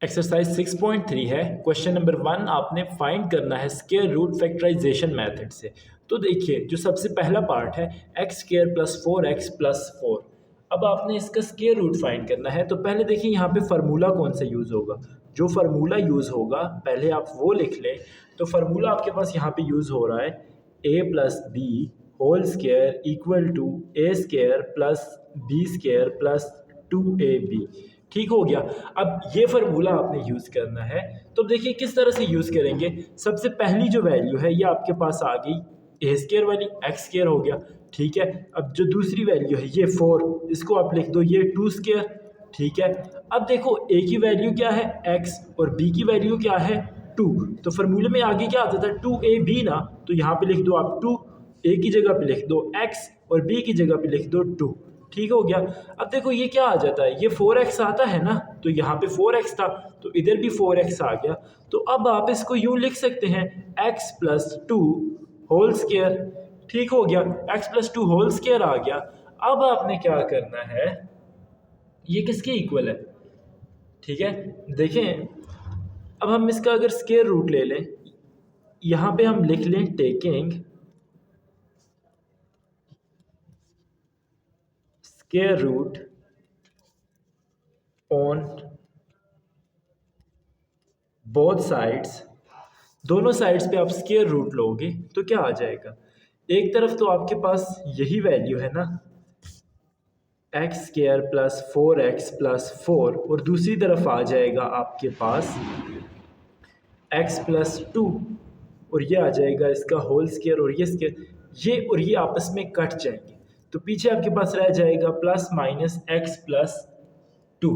Exercise 6.3 है। Question number 1 आपने find करना है स्क्वायर रूट फैक्टराइजेशन मेथड से। तो देखिए जो सबसे पहला पार्ट है एक्स स्क्वायर प्लस 4x+4। अब आपने इसका स्क्वायर रूट फाइंड करना है। तो पहले देखिए यहाँ पे फार्मूला कौन सा यूज़ होगा। जो फार्मूला यूज़ होगा पहले आप वो लिख लें। तो फार्मूला आपके पास यहाँ पे यूज़ हो रहा है a+b whole square equal to a square plus b square plus 2ab। ठीक हो गया। अब ये फार्मूला आपने यूज़ करना है। तो देखिए किस तरह से यूज़ करेंगे। सबसे पहली जो वैल्यू है ये आपके पास आ गई ए स्क्वायर वाली, एक्स स्क्वायर हो गया। ठीक है। अब जो दूसरी वैल्यू है ये 4, इसको आप लिख दो ये 2 स्क्वायर। ठीक है। अब देखो ए की वैल्यू क्या है x और b की वैल्यू क्या है 2। तो फार्मूले में आगे क्या आता था 2ab ना, तो यहाँ पे लिख दो आप 2, ए की जगह पे लिख दो x और b की जगह पे लिख दो 2। ठीक हो गया। अब देखो ये क्या आ जाता है, ये 4x आता है ना, तो यहाँ पे 4x था तो इधर भी 4x आ गया। तो अब आप इसको यूँ लिख सकते हैं x+2 होल स्क्वायर। ठीक हो गया, x+2 होल स्क्वायर आ गया। अब आपने क्या करना है, ये किसके इक्वल है। ठीक है। देखें अब हम इसका अगर स्क्वायर रूट ले लें, यहाँ पे हम लिख लें taking square root on both sides. दोनों साइड्स पे आप स्क्वायर रूट लोगे तो क्या आ जाएगा, एक तरफ तो आपके पास यही वैल्यू है ना एक्स स्क्वायर प्लस 4x+4, और दूसरी तरफ आ जाएगा आपके पास x+2, और ये आ जाएगा इसका होल स्क्वायर और ये स्क्वायर, ये और ये आपस में कट जाएंगे। तो पीछे आपके पास रह जाएगा प्लस माइनस x+2।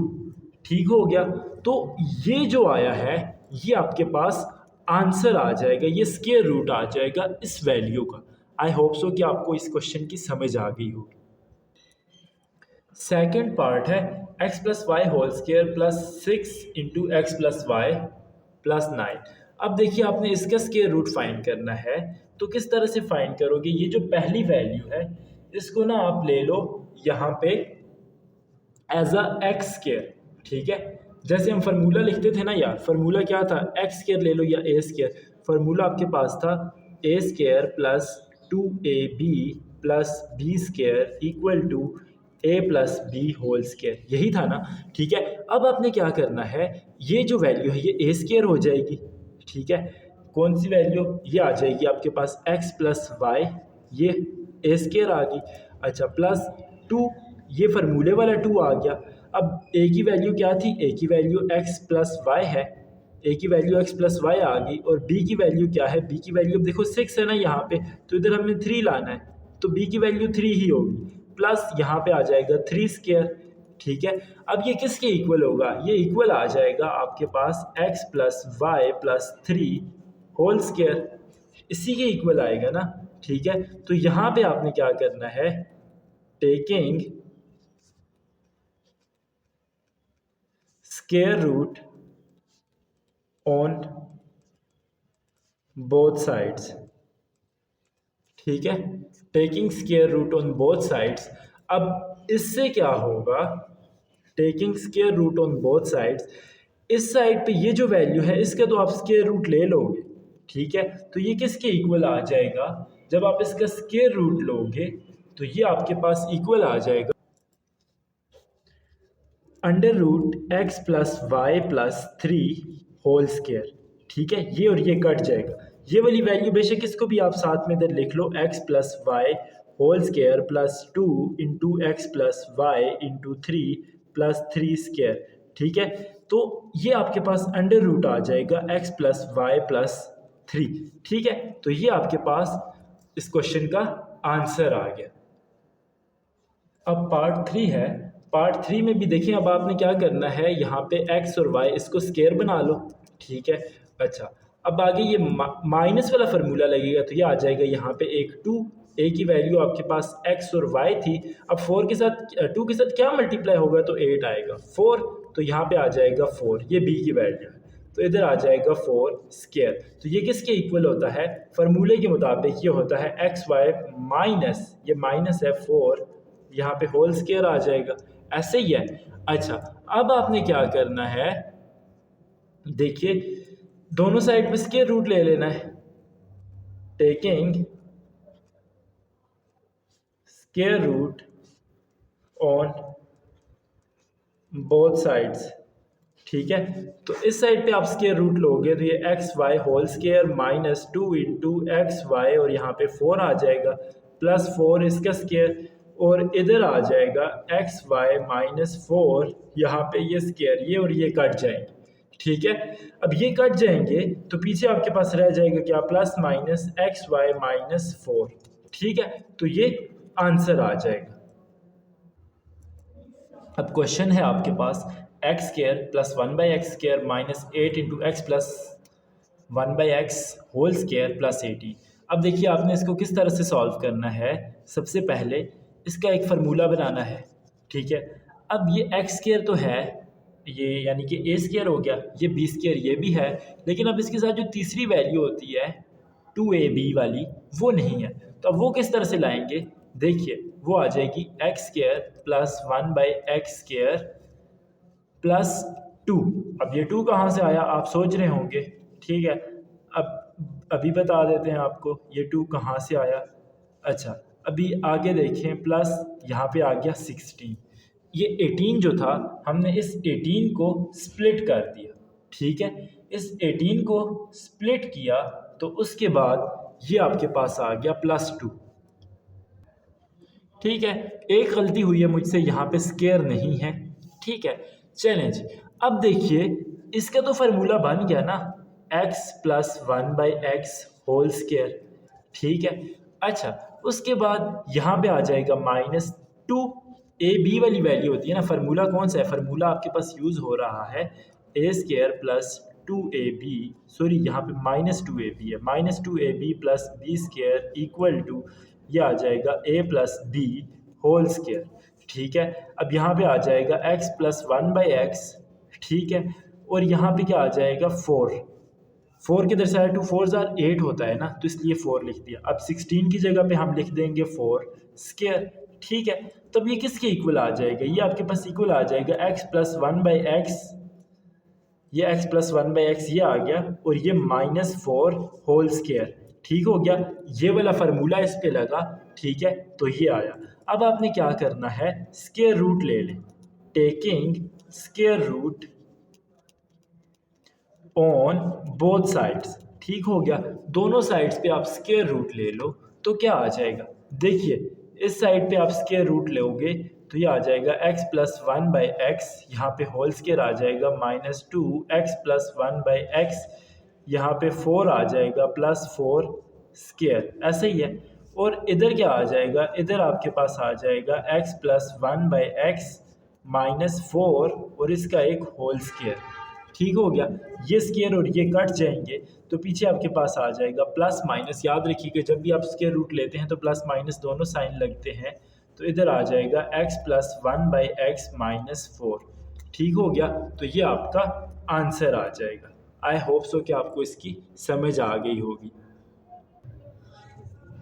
ठीक हो गया। तो ये जो आया है ये आपके पास आंसर आ जाएगा, ये स्क्वायर रूट आ जाएगा इस वैल्यू का। आई होप सो कि आपको इस क्वेश्चन की समझ आ गई होगी। सेकेंड पार्ट है x+y whole square plus 6x+y+9। अब देखिए आपने इसका स्क्वायर रूट फाइंड करना है। तो किस तरह से फाइंड करोगे, ये जो पहली वैल्यू है इसको ना आप ले लो यहाँ पे एज अ एक्स स्क्वायर। ठीक है। जैसे हम फार्मूला लिखते थे ना यार, फार्मूला क्या था, एक्स स्क्वायर ले लो या ए स्क्वायर। फार्मूला आपके पास था a square plus 2ab plus B square equal to a+b whole square, यही था ना। ठीक है। अब आपने क्या करना है, ये जो वैल्यू है ये ए स्क्वायर हो जाएगी। ठीक है। कौन सी वैल्यू, ये आ जाएगी आपके पास x+y, ये ए स्क्वायर आ गई। अच्छा प्लस 2, ये फार्मूले वाला 2 आ गया। अब ए की वैल्यू क्या थी, ए की वैल्यू x+y है, ए की वैल्यू x+y आ गई। और बी की वैल्यू क्या है, बी की वैल्यू देखो 6 है ना यहाँ पे, तो इधर हमने 3 लाना है, तो बी की वैल्यू 3 ही होगी। प्लस यहाँ पे आ जाएगा 3 स्क्वायर। ठीक है। अब ये किसके इक्वल होगा, ये इक्वल आ जाएगा आपके पास x+y+3 होल स्क्वायर, इसी के इक्वल आएगा ना। ठीक है। तो यहाँ पे आपने क्या करना है, taking square root on both sides. ठीक है। Taking square root on both sides. अब इससे क्या होगा, taking square root on both sides, इस साइड पे ये जो वैल्यू है इसका तो आप स्क्वायर रूट ले लोगे। ठीक है। तो ये किसके इक्वल आ जाएगा, जब आप इसका स्क्वायर रूट लोगे तो ये आपके पास इक्वल आ जाएगा √x+y+3 होल स्क्वायर। ठीक है। ये और ये कट जाएगा, ये वाली वैल्यू बेशक इसको भी आप साथ में इधर लिख लो x+y whole square plus 2 into x+y into 3 plus 3 square. ठीक है। तो ये आपके पास अंडर रूट आ जाएगा x+y+3। ठीक है। तो ये आपके पास इस क्वेश्चन का आंसर आ गया। अब पार्ट 3 है। पार्ट 3 में भी देखिए, अब आपने क्या करना है, यहाँ पे x और y इसको स्क्वायर बना लो। ठीक है। अच्छा अब आगे ये माइनस वाला फार्मूला लगेगा, तो ये आ जाएगा यहाँ पे एक 2, a की वैल्यू आपके पास x और y थी। अब 4 के साथ 2 के साथ क्या मल्टीप्लाई होगा, तो 8 आएगा 4, तो यहाँ पे आ जाएगा 4, ये b की वैल्यू है, तो इधर आ जाएगा 4 स्क्वायर। तो ये किसके इक्वल होता है, फार्मूले के मुताबिक ये होता है एक्स वाई माइनस, ये माइनस है 4, यहाँ पे होल स्क्वायर आ जाएगा, ऐसे ही है। अच्छा अब आपने क्या करना है, देखिए दोनों साइड पे स्क्वायर रूट ले लेना है, taking square root on both sides. ठीक है, तो इस साइड पे आप स्क्वायर रूट लोगे तो ये X Y whole square minus 2 into X Y और यहाँ पे 4 आ जाएगा प्लस 4 इसका स्क्वायर और इधर आ जाएगा एक्स वाई माइनस 4, यहाँ पे ये स्क्वायर ये और ये कट जाएंगे। ठीक है, अब ये कट जाएंगे तो पीछे आपके पास रह जाएगा क्या, plus minus X Y minus 4। ठीक है, तो ये आंसर आ जाएगा। अब क्वेश्चन है आपके पास x square plus 1/x² minus 8 into x plus 1/x whole square plus 80। अब देखिए आपने इसको किस तरह से सॉल्व करना है। सबसे पहले इसका एक फार्मूला बनाना है। ठीक है, अब ये एक्स स्क्र तो है, ये यानी कि ए स्क्र हो गया, ये बी स्क्र ये भी है, लेकिन अब इसके साथ जो तीसरी वैल्यू होती है 2ab वाली वो नहीं है, तो अब वो किस तरह से लाएंगे। देखिए वो आ जाएगी x square plus 1/x² plus 2। अब ये 2 कहाँ से आया आप सोच रहे होंगे। ठीक है, अब अभी बता देते हैं आपको ये 2 कहाँ से आया। अच्छा, अभी आगे देखें, प्लस यहाँ पे आ गया 16, ये 18 जो था हमने इस 18 को स्प्लिट कर दिया। ठीक है, इस 18 को स्प्लिट किया तो उसके बाद ये आपके पास आ गया प्लस 2। ठीक है, एक गलती हुई है मुझसे, यहाँ पे स्क्वायर नहीं है। ठीक है, चलें जी, अब देखिए इसका तो फार्मूला बन गया ना, x plus 1/x whole square. ठीक है, अच्छा उसके बाद यहाँ पे आ जाएगा माइनस 2। ए बी वाली वैल्यू होती है ना, फार्मूला कौन सा है, फार्मूला आपके पास यूज़ हो रहा है ए स्क्वायर प्लस 2ab, सॉरी यहाँ पे माइनस 2ab है, minus 2ab plus B square equal to ये आ जाएगा a plus B whole square. ठीक है, अब यहाँ पे आ जाएगा x प्लस 1/x। ठीक है, और यहाँ पे क्या आ जाएगा 4, 4 किधर से आया, 2 4 8 होता है ना, तो इसलिए 4 लिख दिया। अब 16 की जगह पे हम लिख देंगे 4 स्क्वायर। ठीक है, तब ये किसके इक्वल आ जाएगा, ये आपके पास इक्वल आ जाएगा x प्लस 1/x, ये x प्लस 1/x ये आ गया और ये माइनस 4 होल स्क्वायर। ठीक हो गया, ये वाला फार्मूला इस पे लगा। ठीक है, तो ये आया। अब आपने क्या करना है, स्क्वायर रूट ले लें, taking square root on both sides. ठीक हो गया, दोनों साइड्स पे आप स्क्वायर रूट ले लो तो क्या आ जाएगा। देखिए इस साइड पे आप स्क्वायर रूट लोगे तो ये आ जाएगा x प्लस 1/x, यहाँ पे होल स्क्वायर आ जाएगा माइनस 2x प्लस 1/x, यहाँ पे 4 आ जाएगा प्लस 4 स्क्वायर, ऐसे ही है। और इधर क्या आ जाएगा, इधर आपके पास आ जाएगा x प्लस 1/x माइनस 4 और इसका एक होल स्क्वायर। ठीक हो गया, ये स्क्वायर और ये कट जाएंगे तो पीछे आपके पास आ जाएगा प्लस माइनस। याद रखिएगा जब भी आप स्क्वायर रूट लेते हैं तो प्लस माइनस दोनों साइन लगते हैं, तो इधर आ जाएगा x प्लस 1/x माइनस 4। ठीक हो गया, तो ये आपका आंसर आ जाएगा। आई होप सो कि आपको इसकी समझ आ गई होगी।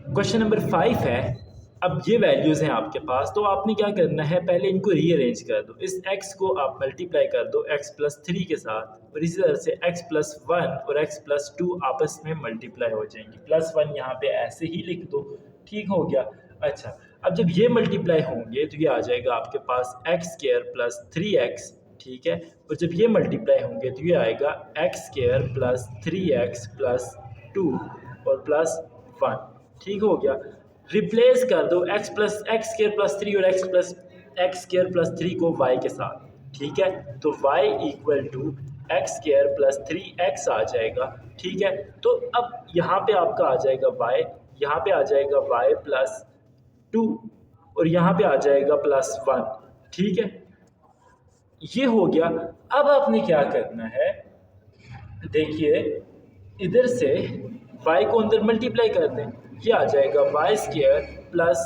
क्वेश्चन नंबर 5 है, अब ये वैल्यूज़ हैं आपके पास, तो आपने क्या करना है, पहले इनको रीअरेंज कर दो। इस x को आप मल्टीप्लाई कर दो x प्लस 3 के साथ और इसी तरह से x प्लस 1 और x प्लस 2 आपस में मल्टीप्लाई हो जाएंगी। प्लस 1 यहाँ पे ऐसे ही लिख दो। ठीक हो गया, अच्छा अब जब ये मल्टीप्लाई होंगे तो ये आ जाएगा आपके पास x स्क्वायर प्लस 3x। ठीक है, और जब ये मल्टीप्लाई होंगे तो ये आएगा x square plus 3x plus 2 और प्लस 1। ठीक हो गया, रिप्लेस कर दो x स्क्वायर प्लस 3 और x स्क्वायर प्लस 3 को y के साथ। ठीक है, तो y equal to X square plus 3x आ जाएगा। ठीक है, तो अब यहाँ पे आपका आ जाएगा y, यहाँ पे आ जाएगा y प्लस 2 और यहाँ पे आ जाएगा प्लस 1। ठीक है, ये हो गया। अब आपने क्या करना है, देखिए इधर से y को अंदर मल्टीप्लाई कर दें, ये आ जाएगा y square plus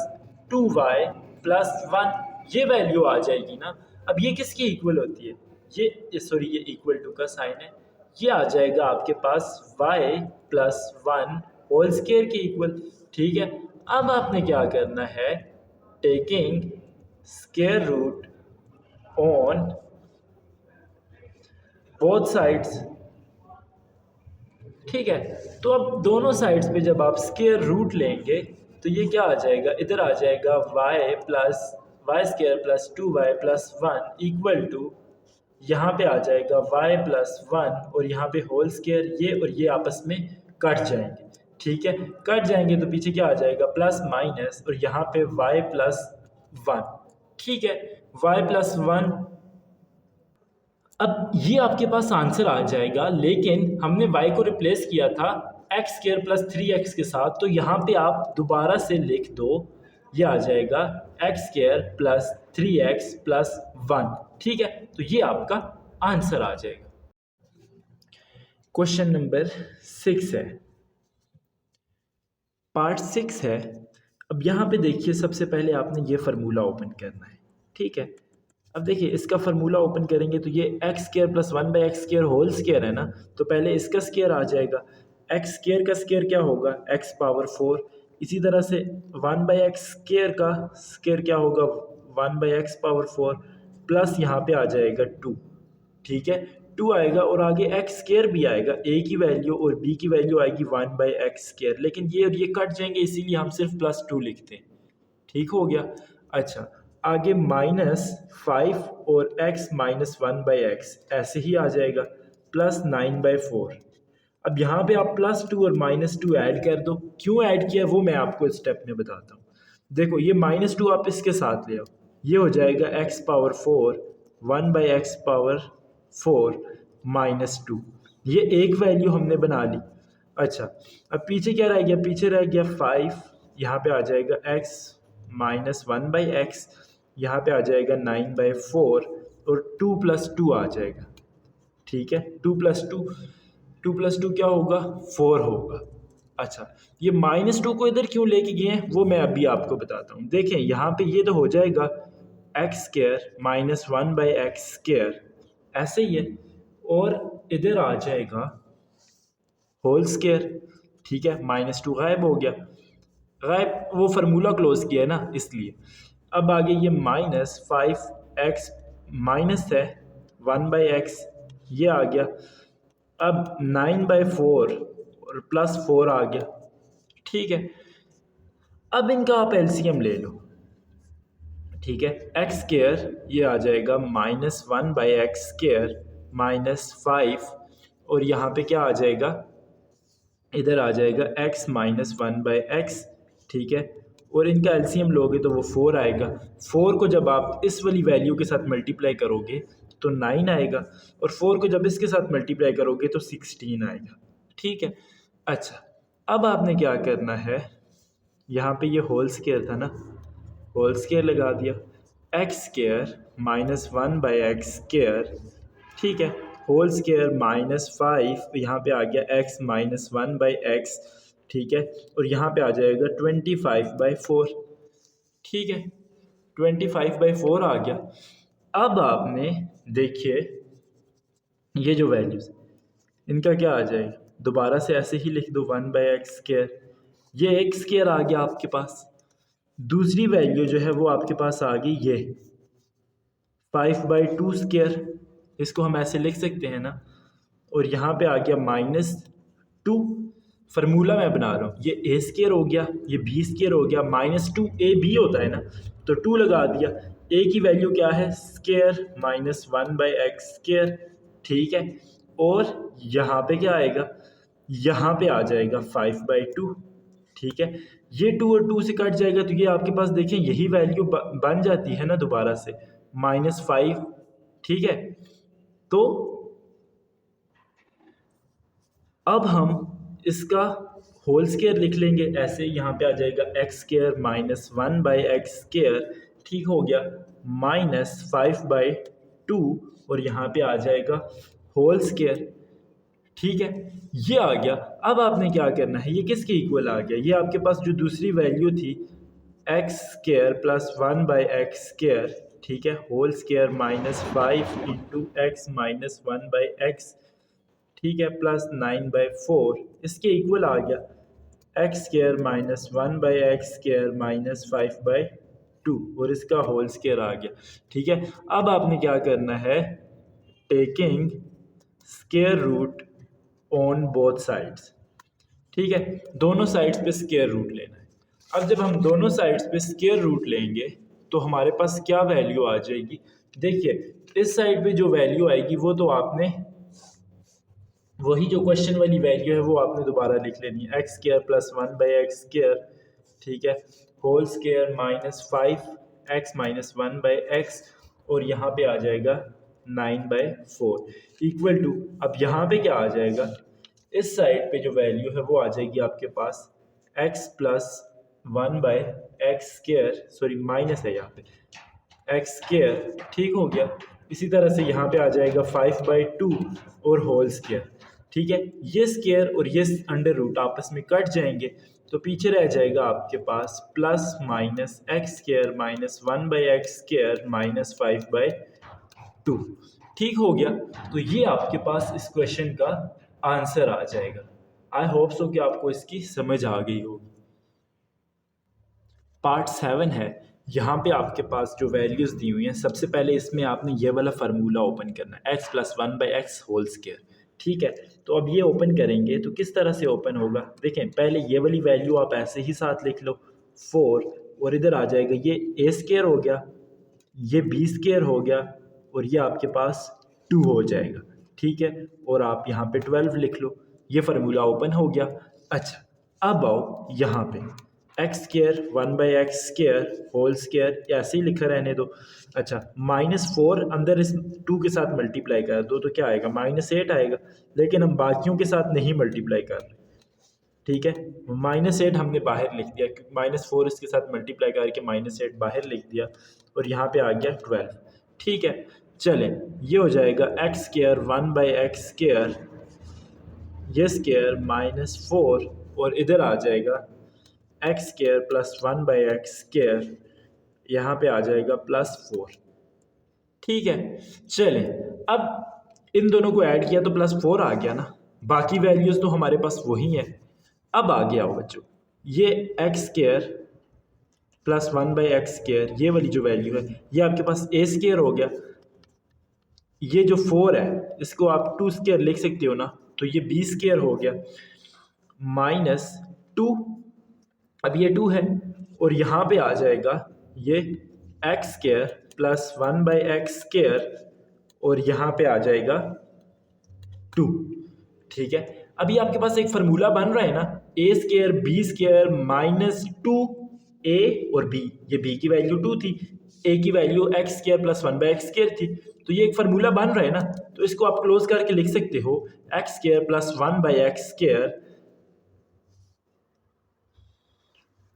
2y plus 1, ये वैल्यू आ जाएगी ना। अब ये किसकी इक्वल होती है, ये सॉरी ये इक्वल टू का साइन है, ये आ जाएगा आपके पास y प्लस 1 होल स्क्वायर के इक्वल। ठीक है, अब आपने क्या करना है, taking square root on both sides. ठीक है। तो अब दोनों साइड्स पे जब आप स्क्वायर रूट लेंगे तो ये क्या आ जाएगा, इधर आ जाएगा Y square plus 2y plus 1 equal to, यहाँ पे आ जाएगा y प्लस 1 और यहाँ पे होल स्क्वायर, ये और ये आपस में कट जाएंगे। ठीक है, कट जाएंगे तो पीछे क्या आ जाएगा, प्लस माइनस, और यहाँ पे y प्लस 1। ठीक है, y प्लस 1। अब ये आपके पास आंसर आ जाएगा, लेकिन हमने y को रिप्लेस किया था एक्स स्क्वायर प्लस 3x के साथ, तो यहाँ पे आप दोबारा से लिख दो, ये आ जाएगा x square plus 3x plus 1। ठीक है, तो ये आपका आंसर आ जाएगा। क्वेश्चन नंबर 6 है, पार्ट 6 है। अब यहाँ पे देखिए, सबसे पहले आपने ये फार्मूला ओपन करना है। ठीक है, अब देखिए इसका फार्मूला ओपन करेंगे तो ये X square plus 1/x² whole square है ना, तो पहले इसका स्क्वायर आ जाएगा। एक्स स्क्वायर का स्क्वायर क्या होगा, एक्स पावर 4। इसी तरह से 1/x² का स्क्वायर क्या होगा, 1/x पावर 4 प्लस यहाँ पे आ जाएगा 2। ठीक है, 2 आएगा और आगे एक्स स्क्वायर भी आएगा, ए की वैल्यू और बी की वैल्यू आएगी 1/x², लेकिन ये और ये कट जाएंगे, इसीलिए हम सिर्फ +2 लिखते हैं। ठीक हो गया। अच्छा, आगे -5 और x माइनस 1/x ऐसे ही आ जाएगा, प्लस 9/4। अब यहाँ पे आप +2 और -2 ऐड कर दो। क्यों ऐड किया वो मैं आपको स्टेप में बताता हूँ। देखो ये -2 आप इसके साथ ले आओ, ये हो जाएगा x पावर 4 1/x पावर 4 -2। ये एक वैल्यू हमने बना ली। अच्छा, अब पीछे क्या रह गया, पीछे रह गया 5, यहाँ पे आ जाएगा x माइनस 1/x, यहाँ पे आ जाएगा 9/4 और 2 + 2 आ जाएगा। ठीक है, 2 + 2 क्या होगा, 4 होगा। अच्छा, ये -2 को इधर क्यों लेके गए हैं वो मैं अभी आपको बताता हूँ। देखें यहाँ पे ये तो हो जाएगा x² माइनस 1/x², ऐसे ही है, और इधर आ जाएगा होल स्क्वायर। ठीक है, -2 गायब हो गया, गायब वो फार्मूला क्लोज किया है ना, इसलिए। अब आगे ये -5x माइनस है 1/x, ये आ गया। अब 9/4 और +4 आ गया। ठीक है, अब इनका आप एलसीएम ले लो। ठीक है, x² ये आ जाएगा -1/x² -5, और यहाँ पे क्या आ जाएगा, इधर आ जाएगा x माइनस 1/x। ठीक है, और इनका एलसीएम लोगे तो वो 4 आएगा। 4 को जब आप इस वाली वैल्यू के साथ मल्टीप्लाई करोगे तो 9 आएगा, और 4 को जब इसके साथ मल्टीप्लाई करोगे तो 16 आएगा। ठीक है। अच्छा, अब आपने क्या करना है, यहाँ पे ये होल स्क्वायर था ना, होल स्क्वायर लगा दिया, x² माइनस 1/x²। ठीक है, होल स्क्वायर -5, यहाँ पे आ गया x माइनस 1/x। ठीक है, और यहाँ पे आ जाएगा 25/4। ठीक है, 25/4 आ गया। अब आपने देखिए ये जो वैल्यूज इनका क्या आ जाएगा, दोबारा से ऐसे ही लिख दो 1/x²। ये x² आ गया आपके पास। दूसरी वैल्यू जो है वो आपके पास आ गई ये 5/2², इसको हम ऐसे लिख सकते हैं ना, और यहाँ पे आ गया -2। फार्मूला मैं बना रहा हूँ, ये a² हो गया, ये b² हो गया, -2ab होता है ना, तो 2 लगा दिया। a की वैल्यू क्या है, स्क्वायर माइनस 1/x²। ठीक है, और यहाँ पे क्या आएगा, यहाँ पे आ जाएगा 5/2। ठीक है, ये 2 और 2 से कट जाएगा, तो ये आपके पास देखें यही वैल्यू बन जाती है ना दोबारा से, -5। ठीक है, तो अब हम इसका होल स्क्वायर लिख लेंगे ऐसे, यहाँ पे आ जाएगा x² माइनस 1/x²। ठीक हो गया, -5/2, और यहाँ पे आ जाएगा होल स्क्वायर। ठीक है, ये आ गया। अब आपने क्या करना है, ये किसके इक्वल आ गया, ये आपके पास जो दूसरी वैल्यू थी x² प्लस 1/x²। ठीक है, whole square -5 into x minus 1/x। ठीक है, प्लस 9/4 इसके इक्वल आ गया x² माइनस 1/x² माइनस 5/2, और इसका होल स्क्वायर आ गया। ठीक है, अब आपने क्या करना है, taking square root on both sides. ठीक है, दोनों साइड्स पे स्क्वायर रूट लेना है। अब जब हम दोनों साइड्स पे स्क्वायर रूट लेंगे तो हमारे पास क्या वैल्यू आ जाएगी? देखिए इस साइड पे जो वैल्यू आएगी वो तो आपने वही जो क्वेश्चन वाली वैल्यू है वो आपने दोबारा लिख लेनी है, एक्स स्क्वायर प्लस 1/x², ठीक है, होल स्क्वायर -5x-1/x, और यहाँ पे आ जाएगा 9/4 इक्वल टू, अब यहाँ पे क्या आ जाएगा, इस साइड पे जो वैल्यू है वो आ जाएगी आपके पास x plus 1/x², sorry minus है यहाँ पे x², ठीक हो गया। इसी तरह से यहाँ पे आ जाएगा 5/2 और होल स्क्वायर, ठीक है। ये स्क्वायर और ये अंडर रूट आपस में कट जाएंगे तो पीछे रह जाएगा आपके पास plus minus x² minus 1/x² minus 5/2, ठीक हो गया। तो ये आपके पास इस क्वेश्चन का आंसर आ जाएगा। आई होप सो कि आपको इसकी समझ आ गई होगी। पार्ट 7 है, यहाँ पे आपके पास जो वैल्यूज़ दी हुई हैं, सबसे पहले इसमें आपने ये वाला फार्मूला ओपन करना है, x plus 1/x whole square, ठीक है। तो अब ये ओपन करेंगे तो किस तरह से ओपन होगा, देखें पहले ये वाली वैल्यू आप ऐसे ही साथ लिख लो 4, और इधर आ जाएगा ये a² हो गया, ये b² हो गया, और ये आपके पास 2 हो जाएगा, ठीक है। और आप यहाँ पे 12 लिख लो, ये फार्मूला ओपन हो गया। अच्छा अब आओ यहाँ पे x² 1/x² होल स्क्वायर ऐसे ही लिखा रहने दो। अच्छा -4 अंदर इस 2 के साथ मल्टीप्लाई कर दो तो क्या आएगा, -8 आएगा, लेकिन हम बाकियों के साथ नहीं मल्टीप्लाई कर रहे, ठीक है। -8 हमने बाहर लिख दिया क्योंकि -4 इसके साथ मल्टीप्लाई करके -8 बाहर लिख दिया, और यहाँ पे आ गया 12, ठीक है। चले ये हो जाएगा x² 1/x², ये स्क्वायर -4, और इधर आ जाएगा x² प्लस 1/x², यहाँ पे आ जाएगा +4, ठीक है। चले अब इन दोनों को ऐड किया तो +4 आ गया ना, बाकी वैल्यूज़ तो हमारे पास वही हैं। अब आ गया हो बच्चों ये x² प्लस 1/x², ये वाली जो वैल्यू है ये आपके पास a² हो गया, ये जो 4 है इसको आप 2² लिख सकते हो ना, तो ये b² हो गया -2, अब ये 2 है, और यहाँ पे आ जाएगा ये x² प्लस 1/x², और यहाँ पे आ जाएगा 2, ठीक है। अभी आपके पास एक फार्मूला बन रहा है ना, a² b² -2a और b, ये b की वैल्यू 2 थी, a की वैल्यू x² प्लस 1/x² थी, तो ये एक फार्मूला बन रहा है ना, तो इसको आप क्लोज करके लिख सकते हो x² प्लस 1/x²,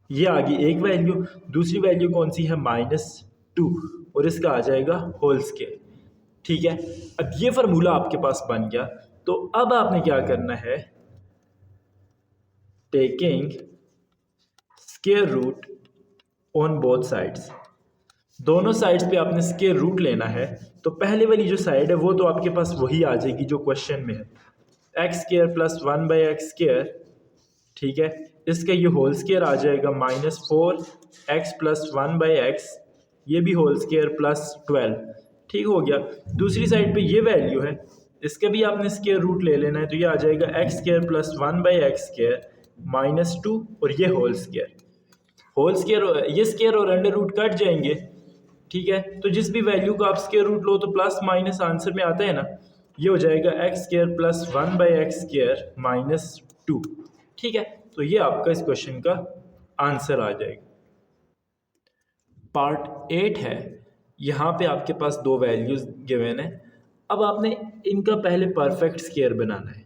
ये आ गई एक वैल्यू, दूसरी वैल्यू कौन सी है -2, और इसका आ जाएगा होल स्क्वायर, ठीक है। अब ये फार्मूला आपके पास बन गया, तो अब आपने क्या करना है, taking square root on both sides, दोनों साइड्स पे आपने स्क्वायर रूट लेना है। तो पहले वाली जो साइड है वो तो आपके पास वही आ जाएगी जो क्वेश्चन में है, x² प्लस 1/x², ठीक है। इसका ये होल स्क्वायर आ जाएगा -4x प्लस 1/x, ये भी होल स्क्वायर प्लस 12, ठीक हो गया। दूसरी साइड पे ये वैल्यू है, इसका भी आपने स्क्वायर रूट ले लेना है, तो ये आ जाएगा x² प्लस 1/x² -2, और ये होल स्क्वायर, ये स्क्वायर और अंडर रूट कट जाएंगे, ठीक है। तो जिस भी वैल्यू का आप स्क्वायर रूट लो तो प्लस माइनस आंसर में आता है ना, ये हो जाएगा x² प्लस 1/x² -2, ठीक है। तो ये आपका इस क्वेश्चन का आंसर आ जाएगा। पार्ट 8 है, यहाँ पे आपके पास दो वैल्यूज गिवन है, अब आपने इनका पहले परफेक्ट स्क्वायर बनाना है,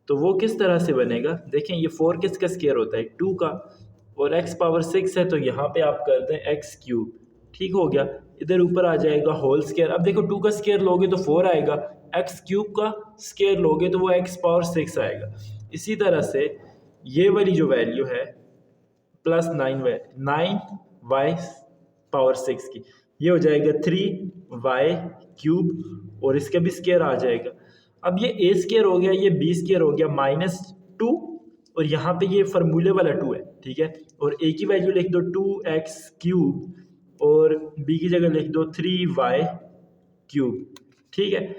तो वो किस तरह से बनेगा, देखें ये 4 किसका स्क्वायर होता है, 2 का, और x पावर 6 है तो यहाँ पे आप कर दें x³, ठीक हो गया। इधर ऊपर आ जाएगा होल स्क्वायर, अब देखो 2 का स्क्वायर लोगे तो 4 आएगा, x³ का स्क्वायर लोगे तो वो x पावर 6 आएगा। इसी तरह से ये वाली जो वैल्यू है प्लस 9y पावर 6 की, ये हो जाएगा 3y³ और इसका भी स्क्वायर आ जाएगा। अब ये a² हो गया, ये b² हो गया -2, और यहाँ पे ये फार्मूले वाला 2 है, ठीक है। और a की वैल्यू लिख दो 2x³ और b की जगह लिख दो 3y³, ठीक है।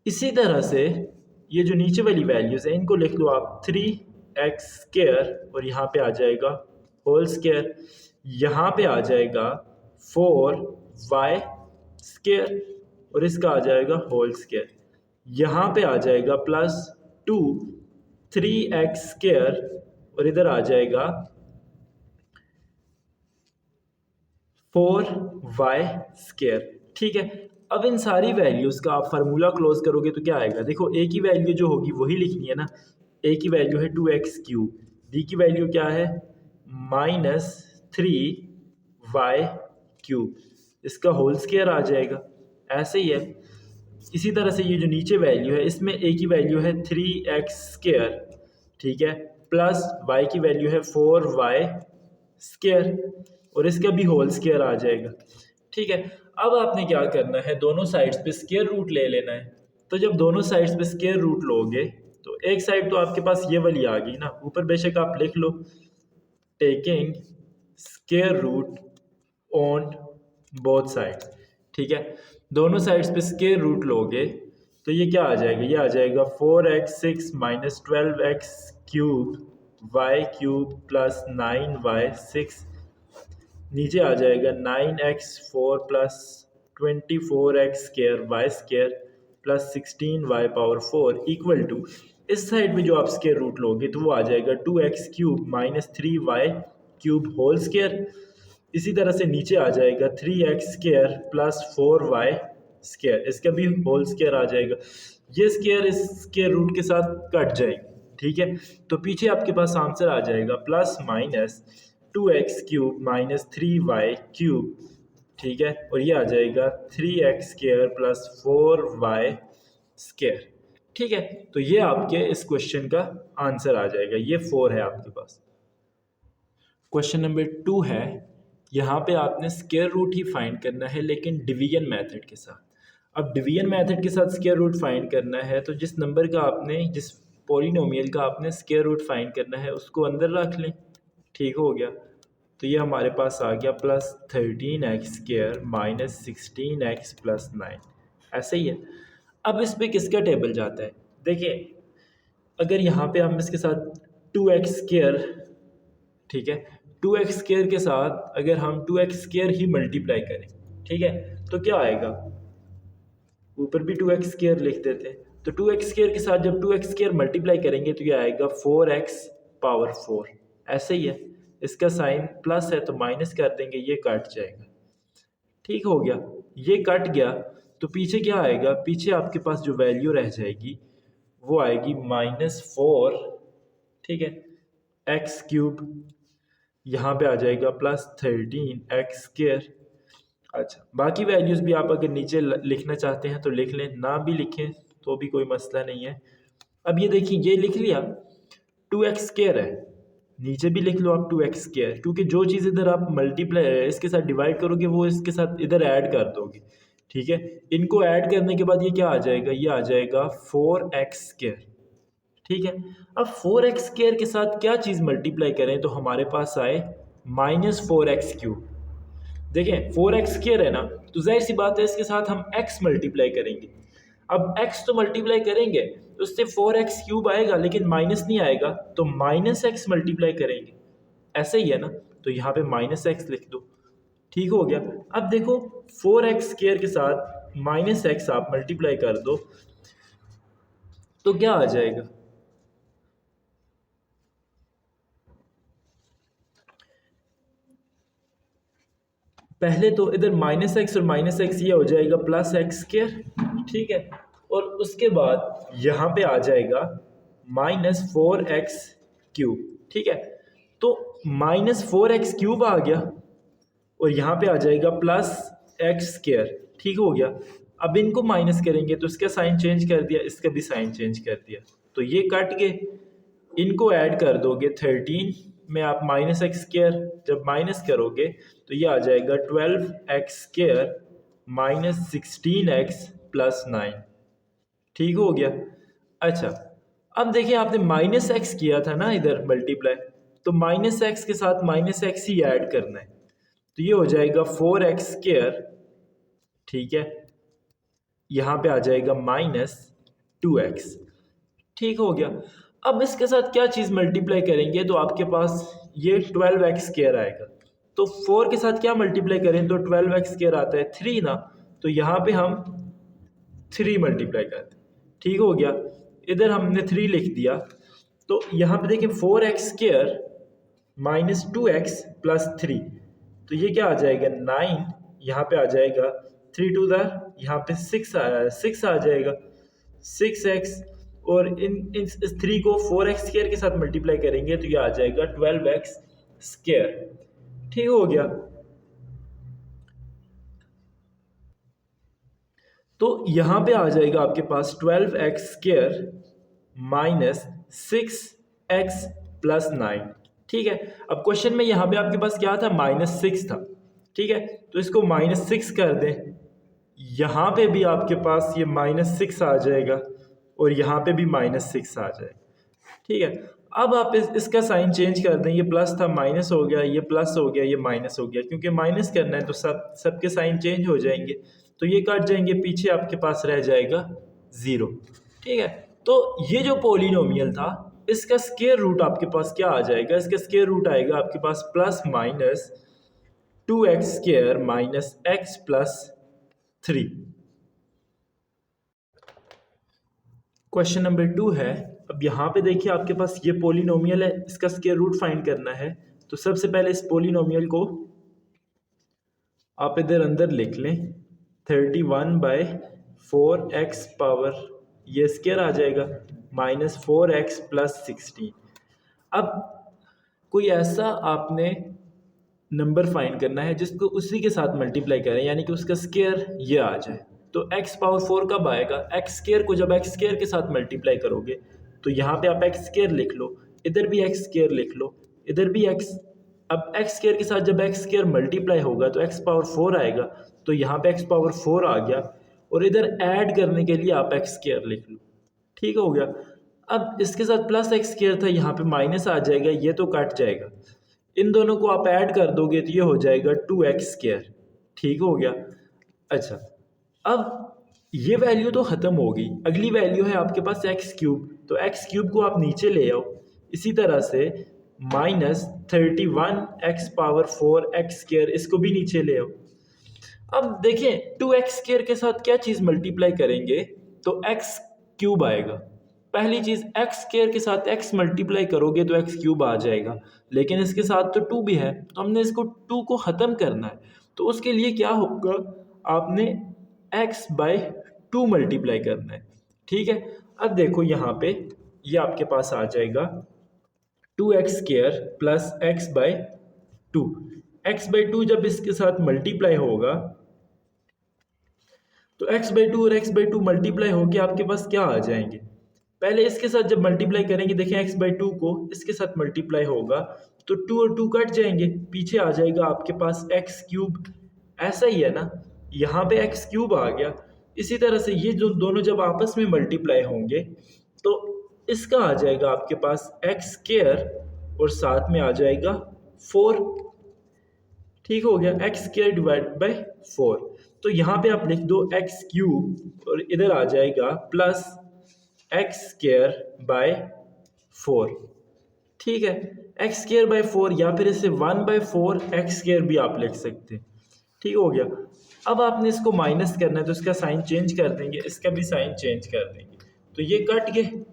इसी तरह से ये जो नीचे वाली वैल्यूज़ हैं इनको लिख लो आप 3x² और यहाँ पे आ जाएगा होल स्क्वायर, यहाँ पे आ जाएगा 4y² और इसका आ जाएगा होल स्क्वायर, यहाँ पे आ जाएगा +2 3x² और इधर आ जाएगा 4y²। ठीक है, अब इन सारी वैल्यूज़ का आप फार्मूला क्लोज करोगे तो क्या आएगा? देखो ए की वैल्यू जो होगी वही लिखनी है ना। ए की वैल्यू है 2x³, डी की वैल्यू क्या है -3y³, इसका होल स्क्वायर आ जाएगा। ऐसे ही है, इसी तरह से ये जो नीचे वैल्यू है इसमें ए की वैल्यू है 3x², ठीक है, प्लस y की वैल्यू है 4y² और इसका भी होल स्क्वायर आ जाएगा। ठीक है, अब आपने क्या करना है, दोनों साइड्स पे स्क्वायर रूट ले लेना है। तो जब दोनों साइड्स पे स्क्वायर रूट लोगे तो एक साइड तो आपके पास ये वाली आ गई ना, ऊपर बेशक आप लिख लो taking square root on both side. ठीक है, दोनों साइड्स पे स्क्वायर रूट लोगे तो ये क्या आ जाएगा, ये आ जाएगा 4x6 - 12x³ y³ plus 9y6, नीचे आ जाएगा 9x4 plus 24x² y² plus 16y⁴ equal to, इस साइड में जो आप स्क्वायर रूट लोगे तो वो आ जाएगा 2x³ - 3y³ होल स्क्वायर। इसी तरह से नीचे आ जाएगा 3x² प्लस 4y², इसका भी होल स्क्वायर आ जाएगा। ये स्क्वायर इस स्क्वायर रूट के साथ कट जाएगी। ठीक है, तो पीछे आपके पास आंसर आ जाएगा प्लस माइनस 2x³ - 3y³। ठीक है, और ये आ जाएगा 3x² प्लस 4y²। ठीक है, तो ये आपके इस क्वेश्चन का आंसर आ जाएगा, ये 4 है आपके पास। क्वेश्चन नंबर 2 है, यहाँ पे आपने स्क्वायर रूट ही फाइंड करना है लेकिन डिवीजन मेथड के साथ। अब डिवीजन मेथड के साथ स्क्वायर रूट फाइंड करना है तो जिस नंबर का आपने, जिस पॉलिनोमियल का आपने स्क्वायर रूट फाइंड करना है उसको अंदर रख लें। ठीक हो गया, तो ये हमारे पास आ गया +13x² - 16x + 9, ऐसे ही है। अब इस पे किसका टेबल जाता है? देखिए, अगर यहाँ पे हम इसके साथ 2x², ठीक है, 2x² के साथ अगर हम 2x² ही मल्टीप्लाई करें, ठीक है, तो क्या आएगा, ऊपर भी 2x² लिख देते हैं, तो 2x² के साथ जब 2x² मल्टीप्लाई करेंगे तो ये आएगा 4x⁴। ऐसे ही है, इसका साइन प्लस है तो माइनस कर देंगे, ये कट जाएगा। ठीक हो गया, ये कट गया तो पीछे क्या आएगा, पीछे आपके पास जो वैल्यू रह जाएगी वो आएगी -4, ठीक है, x³, यहाँ पे आ जाएगा +13x²। अच्छा, बाकी वैल्यूज़ भी आप अगर नीचे लिखना चाहते हैं तो लिख लें, ना भी लिखें तो भी कोई मसला नहीं है। अब ये देखिए, ये लिख लिया 2x² है, नीचे भी लिख लो आप 2x², क्योंकि जो चीज़ इधर आप मल्टीप्लाई इसके साथ डिवाइड करोगे वो इसके साथ इधर ऐड कर दोगे। ठीक है, इनको ऐड करने के बाद ये क्या आ जाएगा, ये आ जाएगा 4x²। ठीक है, अब 4x² के साथ क्या चीज़ मल्टीप्लाई करें तो हमारे पास आए -4x³। देखें 4x² है ना, तो जाहिर सी बात है इसके साथ हम x मल्टीप्लाई करेंगे। अब x तो मल्टीप्लाई करेंगे तो उससे 4x³ आएगा लेकिन माइनस नहीं आएगा, तो -x मल्टीप्लाई करेंगे। ऐसे ही है ना, तो यहाँ पे -x लिख दो। ठीक हो गया, अब देखो 4x² के साथ -x आप मल्टीप्लाई कर दो तो क्या आ जाएगा, पहले तो इधर -x और -x ये हो जाएगा +x²। ठीक है, और उसके बाद यहाँ पे आ जाएगा -4x³। ठीक है, तो -4x³ आ गया और यहाँ पे आ जाएगा +x²। ठीक हो गया, अब इनको माइनस करेंगे तो इसका साइन चेंज कर दिया, इसका भी साइन चेंज कर दिया, तो ये कट गए। इनको ऐड कर दोगे 13 में आप -x² जब माइनस करोगे तो ये आ जाएगा 12x² - 16x + 9। ठीक हो गया। अच्छा, अब देखिए आपने -x किया था ना इधर मल्टीप्लाई, तो -x के साथ -x ही ऐड करना है, तो ये हो जाएगा 4x²। ठीक है, यहाँ पे आ जाएगा -2x। ठीक हो गया। अब इसके साथ क्या चीज़ मल्टीप्लाई करेंगे तो आपके पास ये 12x² आएगा। तो 4 के साथ क्या मल्टीप्लाई करें तो 12x² आता है 3 ना, तो यहाँ पे हम 3 मल्टीप्लाई करते हैं। ठीक हो गया, इधर हमने 3 लिख दिया। तो यहाँ पे देखिए 4x² माइनस 2x प्लस 3, तो ये क्या आ जाएगा 9, यहाँ पे आ जाएगा 3 टू द यहाँ पे 6 आ जाएगा 6x, और इस 3 को 4x² के साथ मल्टीप्लाई करेंगे तो ये आ जाएगा 12x²। ठीक हो गया। तो यहाँ पे आ जाएगा आपके पास 12x² माइनस 6x प्लस 9। ठीक है, अब क्वेश्चन में यहाँ पे आपके पास क्या था -6 था। ठीक है, तो इसको -6 कर दें, यहाँ पे भी आपके पास ये -6 आ जाएगा और यहाँ पे भी -6 आ जाएगा। ठीक है, अब आप इसका साइन चेंज कर दें, ये प्लस था माइनस हो गया, ये प्लस हो गया, ये माइनस हो गया, क्योंकि माइनस करना है तो सबके साइन चेंज हो जाएंगे, तो ये कट जाएंगे, पीछे आपके पास रह जाएगा 0। ठीक है, तो ये जो पोलिनोमियल था इसका स्क्वायर रूट आपके पास क्या आ जाएगा, इसका स्क्वायर रूट आएगा आपके पास plus minus 2x² minus x plus 3। Question number 2 है। अब यहाँ पे देखिए आपके पास ये पोलिनोमियल है, इसका स्क्वायर रूट फाइंड करना है। तो सबसे पहले इस पोलिनोमियल को आप इधर अंदर लिख लें, 31/4x पावर ये स्क्वायर आ जाएगा माइनस 4x प्लस 16। अब कोई ऐसा आपने नंबर फाइंड करना है जिसको उसी के साथ मल्टीप्लाई करें, यानी कि उसका स्क्वायर ये आ जाए। तो x पावर 4 कब आएगा, x² को जब x² के साथ मल्टीप्लाई करोगे तो यहाँ पे आप x² लिख लो, इधर भी x² लिख लो, इधर भी x। अब x² के साथ जब x² मल्टीप्लाई होगा तो x पावर 4 आएगा, तो यहाँ पे x पावर 4 आ गया, और इधर ऐड करने के लिए आप x² लिख लो। ठीक हो गया। अब इसके साथ प्लस x² था, यहाँ पे माइनस आ जाएगा, ये तो कट जाएगा, इन दोनों को आप ऐड कर दोगे तो ये हो जाएगा 2x²। ठीक हो गया। अच्छा, अब ये वैल्यू तो ख़त्म हो गई, अगली वैल्यू है आपके पास x³। तो x³ को आप नीचे ले आओ, इसी तरह से -31x पावर 4x², इसको भी नीचे ले आओ। अब देखें 2x² के साथ क्या चीज़ मल्टीप्लाई करेंगे तो x³ आएगा। पहली चीज़ x² के साथ x मल्टीप्लाई करोगे तो x³ आ जाएगा, लेकिन इसके साथ तो 2 भी है, तो हमने इसको 2 को ख़त्म करना है। तो उसके लिए क्या होगा, आपने x/2 मल्टीप्लाई करना है। ठीक है, अब देखो यहाँ पे ये आपके पास आ जाएगा 2x² प्लस x/2। x/2 जब इसके साथ मल्टीप्लाई होगा तो x/2 और x/2 मल्टीप्लाई होके आपके पास क्या आ जाएंगे, पहले इसके साथ जब मल्टीप्लाई करेंगे, देखें x/2 को इसके साथ मल्टीप्लाई होगा तो 2 और 2 कट जाएंगे, पीछे आ जाएगा आपके पास x³। ऐसा ही है ना, यहाँ पे x³ आ गया। इसी तरह से ये जो दोनों जब आपस में मल्टीप्लाई होंगे तो इसका आ जाएगा आपके पास x² और साथ में आ जाएगा 4। ठीक हो गया, x² डिवाइड बाई 4। तो यहाँ पे आप लिख दो x³ और इधर आ जाएगा प्लस x² बाय 4। ठीक है, x² बाय 4, या फिर इसे 1/4 x² भी आप लिख सकते हैं। ठीक हो गया। अब आपने इसको माइनस करना है तो इसका साइन चेंज कर देंगे, इसका भी साइन चेंज कर देंगे, तो ये कट गए।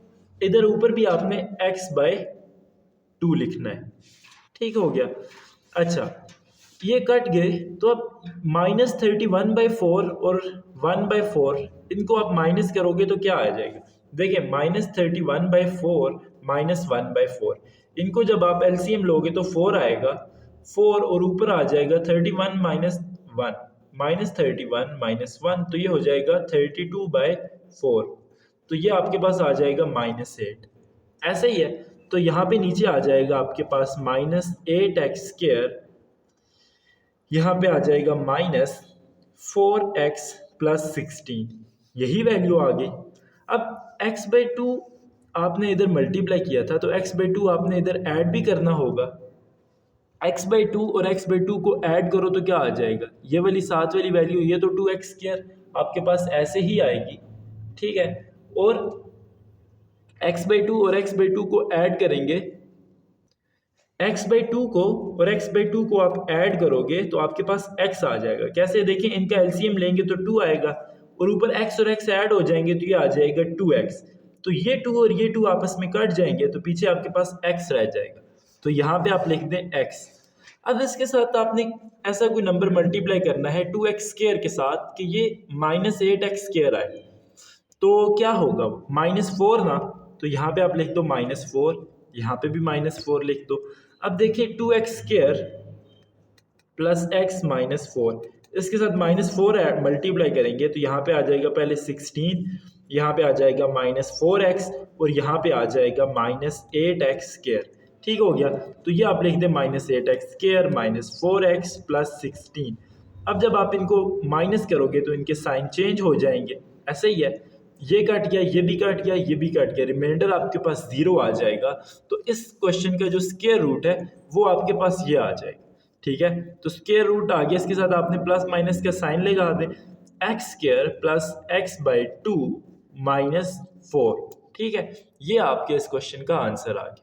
इधर ऊपर भी आपने x/2 लिखना है। ठीक हो गया। अच्छा, ये कट गए, तो अब -31/4 और 1/4 इनको आप माइनस करोगे तो क्या आ जाएगा, देखिए -31/4 माइनस 1/4, इनको जब आप एलसीएम लोगे तो 4 आएगा, 4 और ऊपर आ जाएगा 31 माइनस 1, -31 माइनस 1, तो ये हो जाएगा 32/4, तो ये आपके पास आ जाएगा -8। ऐसा ही है, तो यहाँ पे नीचे आ जाएगा आपके पास -8x², यहाँ पे आ जाएगा -4x प्लस 16, यही वैल्यू आ गई। अब x/2 आपने इधर मल्टीप्लाई किया था, तो x/2 आपने इधर ऐड भी करना होगा। x/2 और x/2 को ऐड करो तो क्या आ जाएगा, ये वाली साथ वाली वैल्यू, ये तो 2x² आपके पास ऐसे ही आएगी। ठीक है, और x/2 और x/2 को ऐड करेंगे, x/2 को और x/2 को आप ऐड करोगे तो आपके पास x आ जाएगा। कैसे देखें, इनका एलसीएम लेंगे तो 2 आएगा और ऊपर x और x ऐड हो जाएंगे तो ये आ जाएगा 2x। तो ये 2 और ये 2 आपस में कट जाएंगे तो पीछे आपके पास x रह जाएगा। तो यहाँ पे आप लिख दें x। अब इसके साथ आपने ऐसा कोई नंबर मल्टीप्लाई करना है 2x² के साथ कि ये -8x² आए, तो क्या होगा, -4 ना, तो यहाँ पे आप लिख दो -4, यहाँ पे भी -4 लिख दो। अब देखिए 2x² प्लस x -4, इसके साथ -4 मल्टीप्लाई करेंगे तो यहाँ पे आ जाएगा पहले 16, यहाँ पे आ जाएगा -4x और यहाँ पे आ जाएगा -8x²। ठीक हो गया, तो ये आप लिख दें -8x² -4x प्लस 16। अब जब आप इनको माइनस करोगे तो इनके साइन चेंज हो जाएंगे, ऐसे ही है, ये कट गया, ये भी कट गया, ये भी कट गया, रिमाइंडर आपके पास 0 आ जाएगा। तो इस क्वेश्चन का जो स्क्वायर रूट है वो आपके पास ये आ जाएगा। ठीक है, तो स्क्वायर रूट आ गया, इसके साथ आपने प्लस माइनस का साइन लगा दें, x² प्लस x/2 -4। ठीक है, ये आपके इस क्वेश्चन का आंसर आ गया।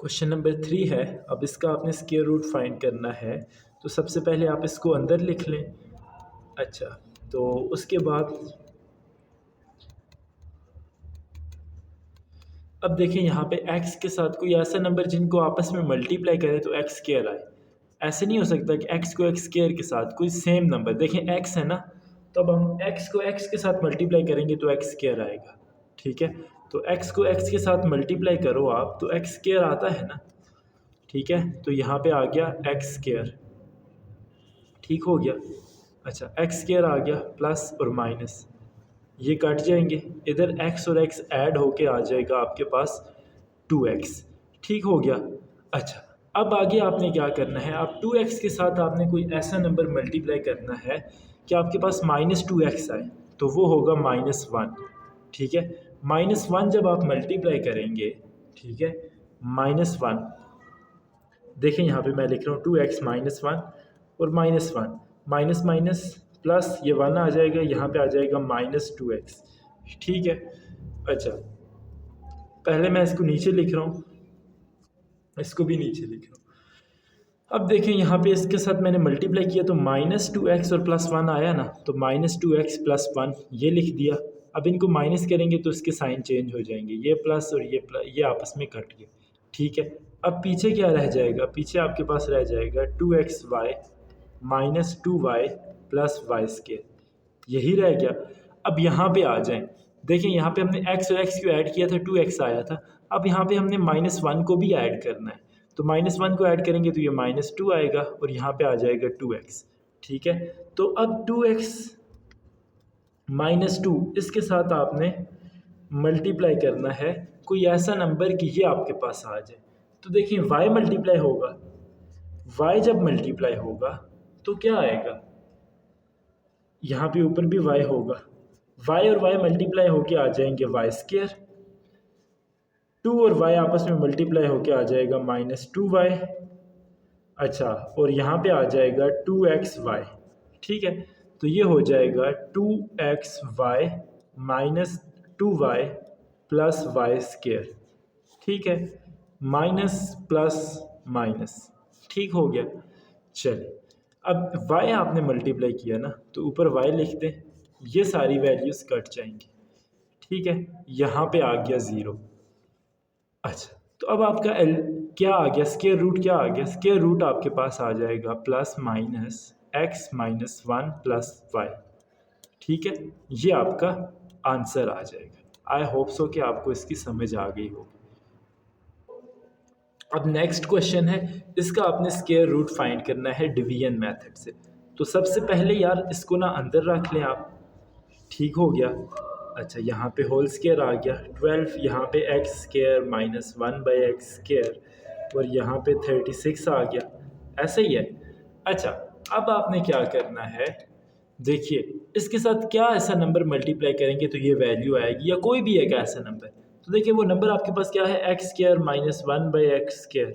क्वेश्चन नंबर 3 है, अब इसका आपने स्क्वायर रूट फाइंड करना है। तो सबसे पहले आप इसको अंदर लिख लें। अच्छा, तो उसके बाद अब देखें यहाँ पे x के साथ कोई ऐसा नंबर जिनको आपस में मल्टीप्लाई करें तो x² आए। ऐसे नहीं हो सकता कि x को x² के साथ कोई सेम नंबर, देखें x है ना, तो अब हम x को x के साथ मल्टीप्लाई करेंगे तो x² आएगा। ठीक है, तो x को x के साथ मल्टीप्लाई करो आप तो x² आता है ना। ठीक है, तो यहाँ पे आ गया x²। ठीक हो गया। अच्छा, x² आ गया, प्लस और माइनस ये कट जाएंगे, इधर x और x ऐड होके आ जाएगा आपके पास 2x। ठीक हो गया। अच्छा, अब आगे आपने क्या करना है, आप 2x के साथ आपने कोई ऐसा नंबर मल्टीप्लाई करना है कि आपके पास -2x आए, तो वो होगा -1। ठीक है, -1 जब आप मल्टीप्लाई करेंगे, ठीक है, -1, देखें यहाँ पे मैं लिख रहा हूँ 2x -1 और -1, माइनस माइनस प्लस, ये 1 आ जाएगा, यहाँ पे आ जाएगा -2x। ठीक है। अच्छा, पहले मैं इसको नीचे लिख रहा हूँ, इसको भी नीचे लिख रहा हूँ। अब देखें यहाँ पे इसके साथ मैंने मल्टीप्लाई किया तो -2x और +1 आया ना, तो -2x + 1 ये लिख दिया। अब इनको माइनस करेंगे तो इसके साइन चेंज हो जाएंगे, ये प्लस और ये प्लस, ये आपस में कट गए। ठीक है, अब पीछे क्या रह जाएगा, पीछे आपके पास रह जाएगा 2xy -2y + y², यही रह गया। अब यहाँ पे आ जाएं, देखें यहाँ पे हमने x और x को ऐड किया था, 2x आया था। अब यहाँ पे हमने -1 को भी ऐड करना है, तो -1 को ऐड करेंगे तो ये -2 आएगा और यहाँ पे आ जाएगा 2x। ठीक है, तो अब 2x -2 इसके साथ आपने मल्टीप्लाई करना है कोई ऐसा नंबर कि ये आपके पास आ जाए। तो देखिए y मल्टीप्लाई होगा, y जब मल्टीप्लाई होगा तो क्या आएगा, यहाँ पे ऊपर भी y होगा, y और y मल्टीप्लाई होके आ जाएंगे y², 2 और y आपस में मल्टीप्लाई होके आ जाएगा -2y। अच्छा, और यहाँ पे आ जाएगा 2xy। ठीक है, तो ये हो जाएगा 2xy -2y + y²। ठीक है, माइनस प्लस माइनस। ठीक हो गया। चलिए, अब y आपने मल्टीप्लाई किया ना, तो ऊपर y लिख दें, ये सारी वैल्यूज़ कट जाएंगी। ठीक है, यहाँ पे आ गया 0। अच्छा, तो अब आपका क्या आ गया, स्क्वायर रूट क्या आ गया, स्क्वायर रूट आपके पास आ जाएगा +-x -1 + y। ठीक है, ये आपका आंसर आ जाएगा। आई होप सो कि आपको इसकी समझ आ गई होगी। अब नेक्स्ट क्वेश्चन है, इसका आपने स्क्वायर रूट फाइंड करना है डिवीजन मेथड से। तो सबसे पहले यार इसको ना अंदर रख लें आप। ठीक हो गया। अच्छा, यहाँ पे होल स्क्वायर आ गया 12, यहाँ पे x² -1/x² और यहाँ पे 36 आ गया, ऐसे ही है। अच्छा, अब आपने क्या करना है, देखिए इसके साथ क्या ऐसा नंबर मल्टीप्लाई करेंगे तो ये वैल्यू आएगी, या कोई भी एक ऐसा नंबर। तो देखिए वो नंबर आपके पास क्या है, x² -1/x²।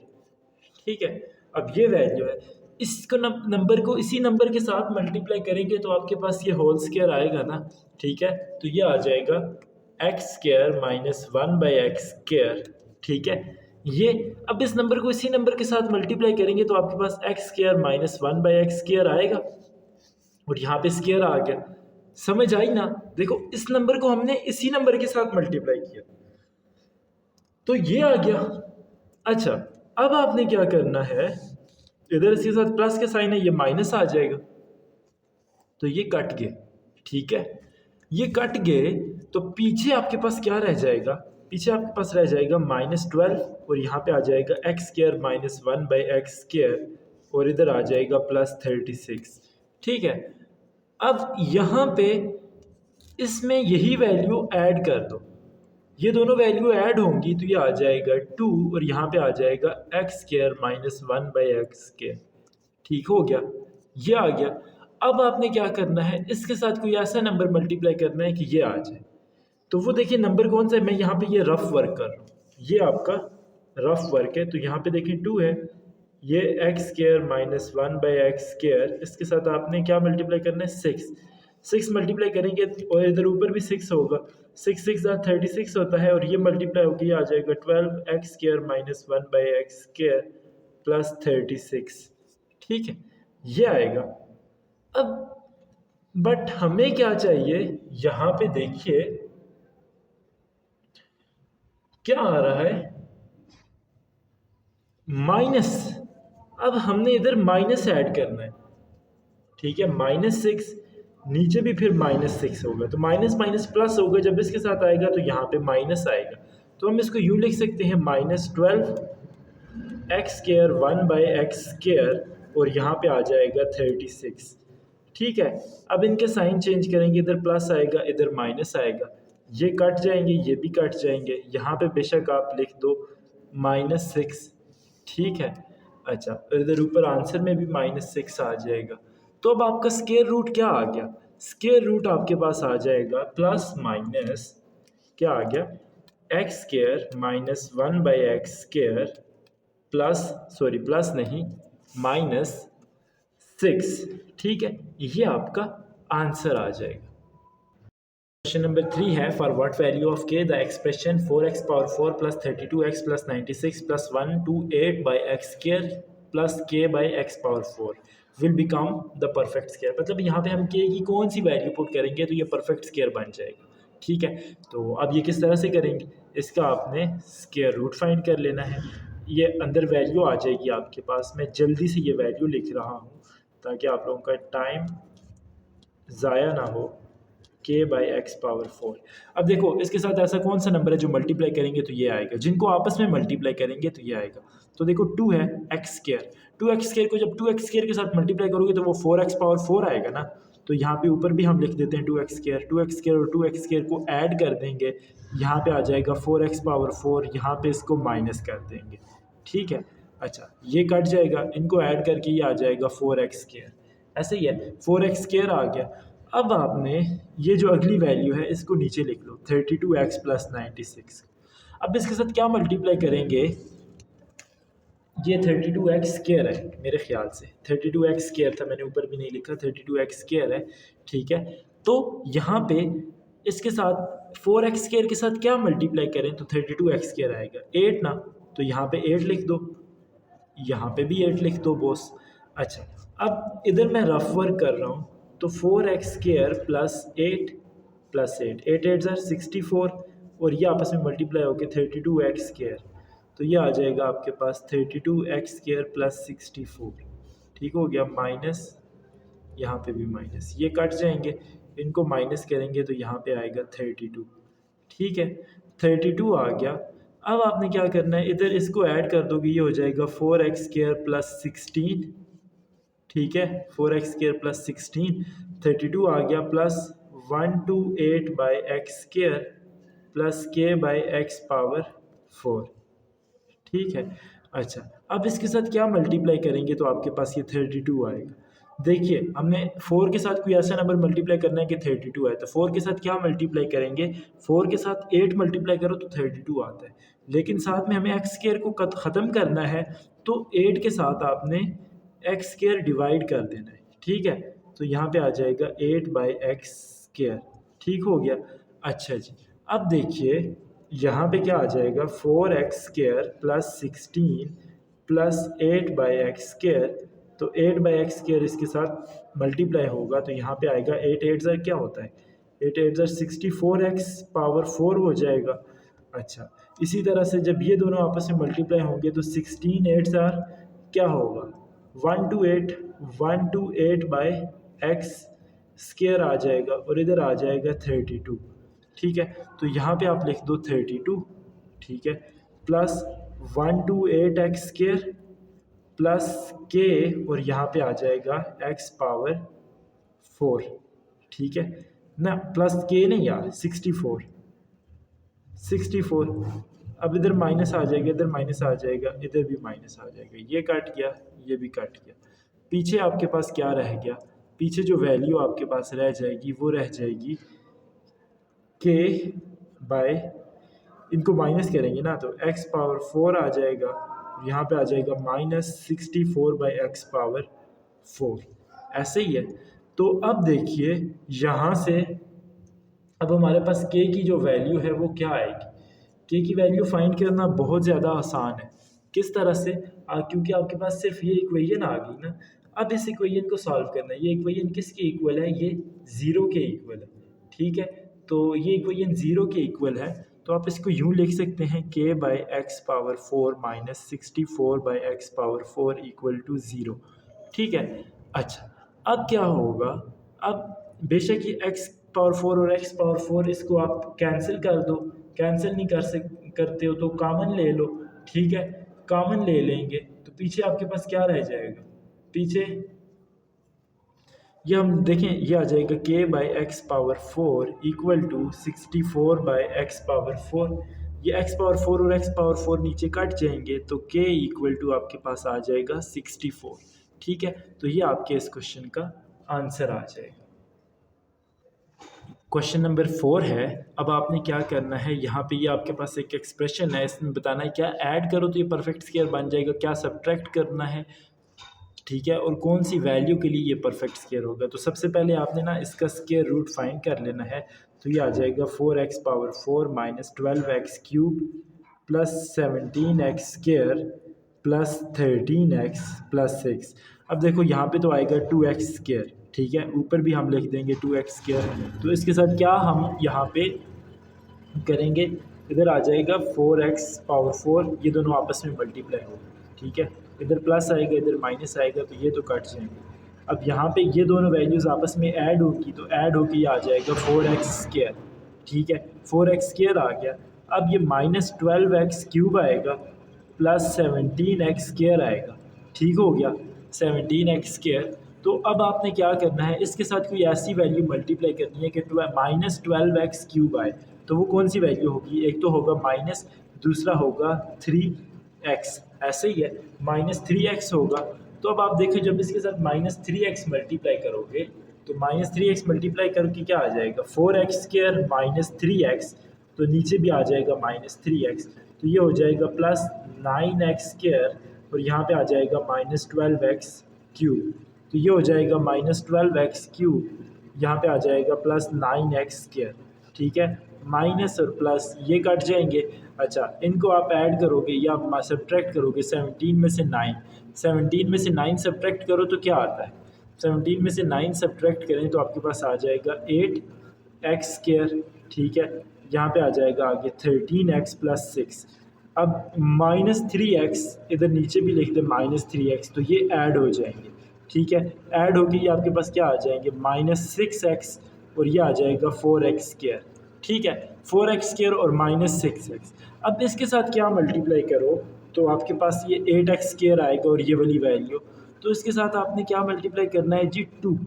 ठीक है, अब ये वैल्यू है, इसको नंबर को इसी नंबर के साथ मल्टीप्लाई करेंगे तो आपके पास ये होल स्क्वायर आएगा ना। ठीक है, तो ये आ जाएगा एक्स स्क्र माइनस 1/x²। ठीक है, ये अब इस नंबर को इसी नंबर के साथ मल्टीप्लाई करेंगे तो आपके पास एक्स स्क्र माइनस 1/x² आएगा और यहाँ पे स्क्र आ गया। समझ आई ना? देखो इस नंबर को हमने इसी नंबर के साथ मल्टीप्लाई किया तो ये आ गया। अच्छा, अब आपने क्या करना है, इधर इसके साथ प्लस का साइन है, ये माइनस आ जाएगा तो ये कट गए। ठीक है, ये कट गए तो पीछे आपके पास क्या रह जाएगा, पीछे आपके पास रह जाएगा -12 और यहाँ पे आ जाएगा x² माइनस 1/x² और इधर आ जाएगा +36। ठीक है, अब यहाँ पे इसमें यही वैल्यू ऐड कर दो, ये दोनों वैल्यू ऐड होंगी तो ये आ जाएगा 2 और यहाँ पे आ जाएगा x² माइनस 1/x²। ठीक हो गया, ये आ गया। अब आपने क्या करना है, इसके साथ कोई ऐसा नंबर मल्टीप्लाई करना है कि ये आ जाए। तो वो देखिए नंबर कौन सा है, मैं यहाँ पे ये रफ वर्क कर रहा हूँ, ये आपका रफ वर्क है। तो यहाँ पे देखिए 2 है, ये x² माइनस 1/x², इसके साथ आपने क्या मल्टीप्लाई करना है, 6 मल्टीप्लाई करेंगे और इधर ऊपर भी 6 होगा, 6 36 होता है और ये मल्टीप्लाई होकर ये आ जाएगा 12x² माइनस 1/x² प्लस 36। ठीक है, ये आएगा। अब बट हमें क्या चाहिए, यहाँ पे देखिए क्या आ रहा है, माइनस। अब हमने इधर माइनस ऐड करना है। ठीक है, -6 नीचे भी फिर -6 होगा तो माइनस माइनस प्लस होगा, जब इसके साथ आएगा तो यहाँ पे माइनस आएगा। तो हम इसको यूँ लिख सकते हैं -12 x² 1/x² और यहाँ पे आ जाएगा 36। ठीक है, अब इनके साइन चेंज करेंगे, इधर प्लस आएगा इधर माइनस आएगा, ये कट जाएंगे ये भी कट जाएंगे, यहाँ पे बेशक आप लिख दो -6। ठीक है, अच्छा, इधर ऊपर आंसर में भी -6 आ जाएगा। तो अब आपका स्क्वायर रूट क्या आ गया, स्क्वायर रूट आपके पास आ जाएगा प्लस माइनस क्या आ गया, x² minus 1/x² plus plus नहीं -6। ठीक है, ये आपका आंसर आ जाएगा। क्वेश्चन नंबर 3 है, for what value of k the expression 4x power 4 plus 32x plus 96 plus 128/x² plus k by x power 4 will become the perfect square. मतलब यहाँ पे हम k की कौन सी वैल्यू पुट करेंगे तो ये परफेक्ट स्क्वायर बन जाएगा। ठीक है, तो अब ये किस तरह से करेंगे, इसका आपने स्क्वायर रूट फाइंड कर लेना है। ये अंदर वैल्यू आ जाएगी आपके पास, मैं जल्दी से ये वैल्यू लिख रहा हूँ ताकि आप लोगों का टाइम ज़ाया ना हो। k by x power 4। अब देखो इसके साथ ऐसा कौन सा नंबर है जो मल्टीप्लाई करेंगे तो ये आएगा, जिनको आपस में मल्टीप्लाई करेंगे तो ये आएगा। तो देखो 2 है x², 2x² को जब 2x² के साथ मल्टीप्लाई करोगे तो वो 4x पावर 4 आएगा ना। तो यहाँ पे ऊपर भी हम लिख देते हैं 2x² और 2x² को ऐड कर देंगे, यहाँ पे आ जाएगा 4x पावर 4, यहाँ पे इसको माइनस कर देंगे। ठीक है, अच्छा ये कट जाएगा, इनको ऐड करके ये आ जाएगा 4x²। ऐसे ही है, 4x² आ गया। अब आपने ये जो अगली वैल्यू है इसको नीचे लिख लो, 32x प्लस 96। अब इसके साथ क्या मल्टीप्लाई करेंगे, ये 32x² है मेरे ख्याल से, 32x² था, मैंने ऊपर भी नहीं लिखा, 32x² है। ठीक है, तो यहाँ पे इसके साथ 4x² के साथ क्या मल्टीप्लाई करें तो 32x² आएगा, 8 ना, तो यहाँ पे 8 लिख दो, यहाँ पे भी 8 लिख दो बॉस। अच्छा, अब इधर मैं रफ वर्क कर रहा हूँ तो 4x² प्लस 8 प्लस 8 8 8 64 और ये आपस में मल्टीप्लाई होकर 32x², तो ये आ जाएगा आपके पास 32x² प्लस 64। ठीक हो गया, माइनस यहाँ पे भी माइनस, ये कट जाएंगे, इनको माइनस करेंगे तो यहाँ पे आएगा 32। ठीक है, 32 आ गया। अब आपने क्या करना है, इधर इसको ऐड कर दोगे, ये हो जाएगा 4x² प्लस 16। ठीक है, 4x² प्लस 16, 32 आ गया, plus 128/x² plus k by x power 4। ठीक है, अच्छा अब इसके साथ क्या मल्टीप्लाई करेंगे तो आपके पास ये 32 आएगा। देखिए हमने 4 के साथ कोई ऐसा नंबर मल्टीप्लाई करना है कि 32 है, तो 4 के साथ क्या मल्टीप्लाई करेंगे, 4 के साथ 8 मल्टीप्लाई करो तो 32 आता है, लेकिन साथ में हमें x² को ख़त्म करना है तो 8 के साथ आपने x² डिवाइड कर देना है। ठीक है, तो यहाँ पे आ जाएगा 8/x²। ठीक हो गया। अच्छा जी, अब देखिए यहाँ पे क्या आ जाएगा, 4x² प्लस 16 प्लस 8/x²। तो 8/x² इसके साथ मल्टीप्लाई होगा तो यहाँ पे आएगा 8 8 क्या होता है, 8 8 64x⁴ हो जाएगा। अच्छा, इसी तरह से जब ये दोनों आपस में मल्टीप्लाई होंगे तो 16 8 क्या होगा, 128 128/x² आ जाएगा और इधर आ जाएगा 32। ठीक है, तो यहाँ पे आप लिख दो 32। ठीक है, प्लस 128x² प्लस k और यहाँ पे आ जाएगा x⁴। ठीक है ना, प्लस k नहीं यार, 64। अब इधर माइनस आ जाएगा, इधर माइनस आ जाएगा, इधर भी माइनस आ जाएगा, ये कट गया, ये भी कट गया। पीछे आपके पास क्या रह गया, पीछे जो वैल्यू आपके पास रह जाएगी वो रह जाएगी k बाय, इनको माइनस करेंगे ना तो x⁴ आ जाएगा, यहाँ पे आ जाएगा -64/x⁴। ऐसे ही है। तो अब देखिए यहाँ से अब हमारे पास k की जो वैल्यू है वो क्या आएगी, k की वैल्यू फाइंड करना बहुत ज़्यादा आसान है। किस तरह से, क्योंकि आपके पास सिर्फ ये इक्वेशन आ गई ना। अब इस इक्वेशन को सॉल्व करना है। ये इक्वेशन किसके इक्वल है, ये 0 के इक्वल है। ठीक है, तो ये इक्वेशन 0 के इक्वल है, तो आप इसको यूँ लिख सकते हैं k/x⁴ minus 64/x⁴ equal to 0। ठीक है, अच्छा अब क्या होगा, अब बेशक ये x⁴ और x⁴ इसको आप कैंसिल कर दो, कैंसिल नहीं करते हो तो कॉमन ले लो। ठीक है, कॉमन ले लेंगे तो पीछे आपके पास क्या रह जाएगा, पीछे ये हम देखें, ये आ जाएगा k/x⁴ इक्वल टू 64/x⁴। ये x⁴ और x⁴ नीचे कट जाएंगे तो k इक्वल टू आपके पास आ जाएगा 64। ठीक है, तो ये आपके इस क्वेश्चन का आंसर आ जाएगा। क्वेश्चन नंबर 4 है। अब आपने क्या करना है, यहाँ पे ये आपके पास एक एक्सप्रेशन है, इसमें बताना है क्या ऐड करो तो ये परफेक्ट स्क्वायर बन जाएगा, क्या सब्ट्रैक्ट करना है। ठीक है, और कौन सी वैल्यू के लिए ये परफेक्ट स्क्वायर होगा। तो सबसे पहले आपने ना इसका स्क्वायर रूट फाइंड कर लेना है। तो ये आ जाएगा 4x⁴ minus 12x³ plus 17x² plus 13x plus 6। अब देखो यहाँ पे तो आएगा 2x²। ठीक है, ऊपर भी हम लिख देंगे 2x²। तो इसके साथ क्या हम यहाँ पे करेंगे, इधर आ जाएगा 4x⁴, ये दोनों आपस में मल्टीप्लाई होगा। ठीक है, इधर प्लस आएगा, इधर माइनस आएगा, तो ये तो कट जाएंगे। अब यहाँ पे ये दोनों वैल्यूज़ आपस में ऐड होगी, तो ऐड होके ये आ जाएगा 4x²। ठीक है, 4x² आ गया। अब ये -12x³ आएगा प्लस 17x² आएगा। ठीक हो गया, 17x²। तो अब आपने क्या करना है, इसके साथ कोई ऐसी वैल्यू मल्टीप्लाई करनी है कि -12x³ आए। तो वो कौन सी वैल्यू होगी, एक तो होगा माइनस, दूसरा होगा 3x। ऐसे ही है, -3x होगा। तो अब आप देखो जब इसके साथ -3x मल्टीप्लाई करोगे तो -3x मल्टीप्लाई करके क्या आ जाएगा, 4x² माइनस 3x, तो नीचे भी आ जाएगा -3x, तो ये हो जाएगा प्लस 9x² और यहाँ पे आ जाएगा -12x³। तो ये हो जाएगा -12x³, यहाँ पे आ जाएगा प्लस 9x²। ठीक है, माइनस और प्लस ये कट जाएंगे। अच्छा, इनको आप ऐड करोगे या सब्ट्रैक्ट करोगे, 17 में से 9 सब्ट्रैक्ट करो तो क्या आता है, 17 में से 9 सब्ट्रैक्ट करें तो आपके पास आ जाएगा 8x²। ठीक है, यहाँ पे आ जाएगा आगे 13x प्लस 6। अब -3x इधर नीचे भी लिख दे -3x, तो ये ऐड हो जाएंगे। ठीक है, ऐड होके ये आपके पास क्या आ जाएंगे, -6x और ये आ जाएगा 4x²। ठीक है, 4x² और -6x। अब इसके साथ क्या मल्टीप्लाई करो तो आपके पास ये 8x² आएगा और ये वाली वैल्यू, तो इसके साथ आपने क्या मल्टीप्लाई करना है जी, 2।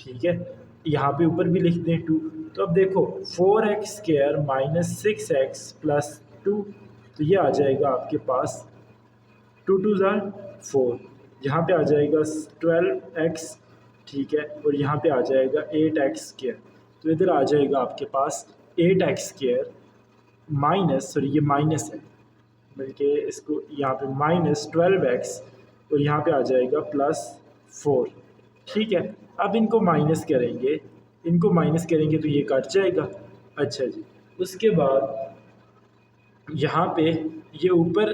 ठीक है, यहाँ पे ऊपर भी लिख दें 2। तो अब देखो 4x² माइनस 6x प्लस 2, तो ये आ जाएगा आपके पास 2 2 4, यहाँ पे आ जाएगा 12x। ठीक है, और यहाँ पे आ जाएगा 8x²। तो इधर आ जाएगा आपके पास 8x² माइनस, सॉरी ये माइनस है बल्कि इसको यहाँ पे -12x और यहाँ पे आ जाएगा +4। ठीक है, अब इनको माइनस करेंगे तो ये कट जाएगा। अच्छा जी, उसके बाद यहाँ पे ये ऊपर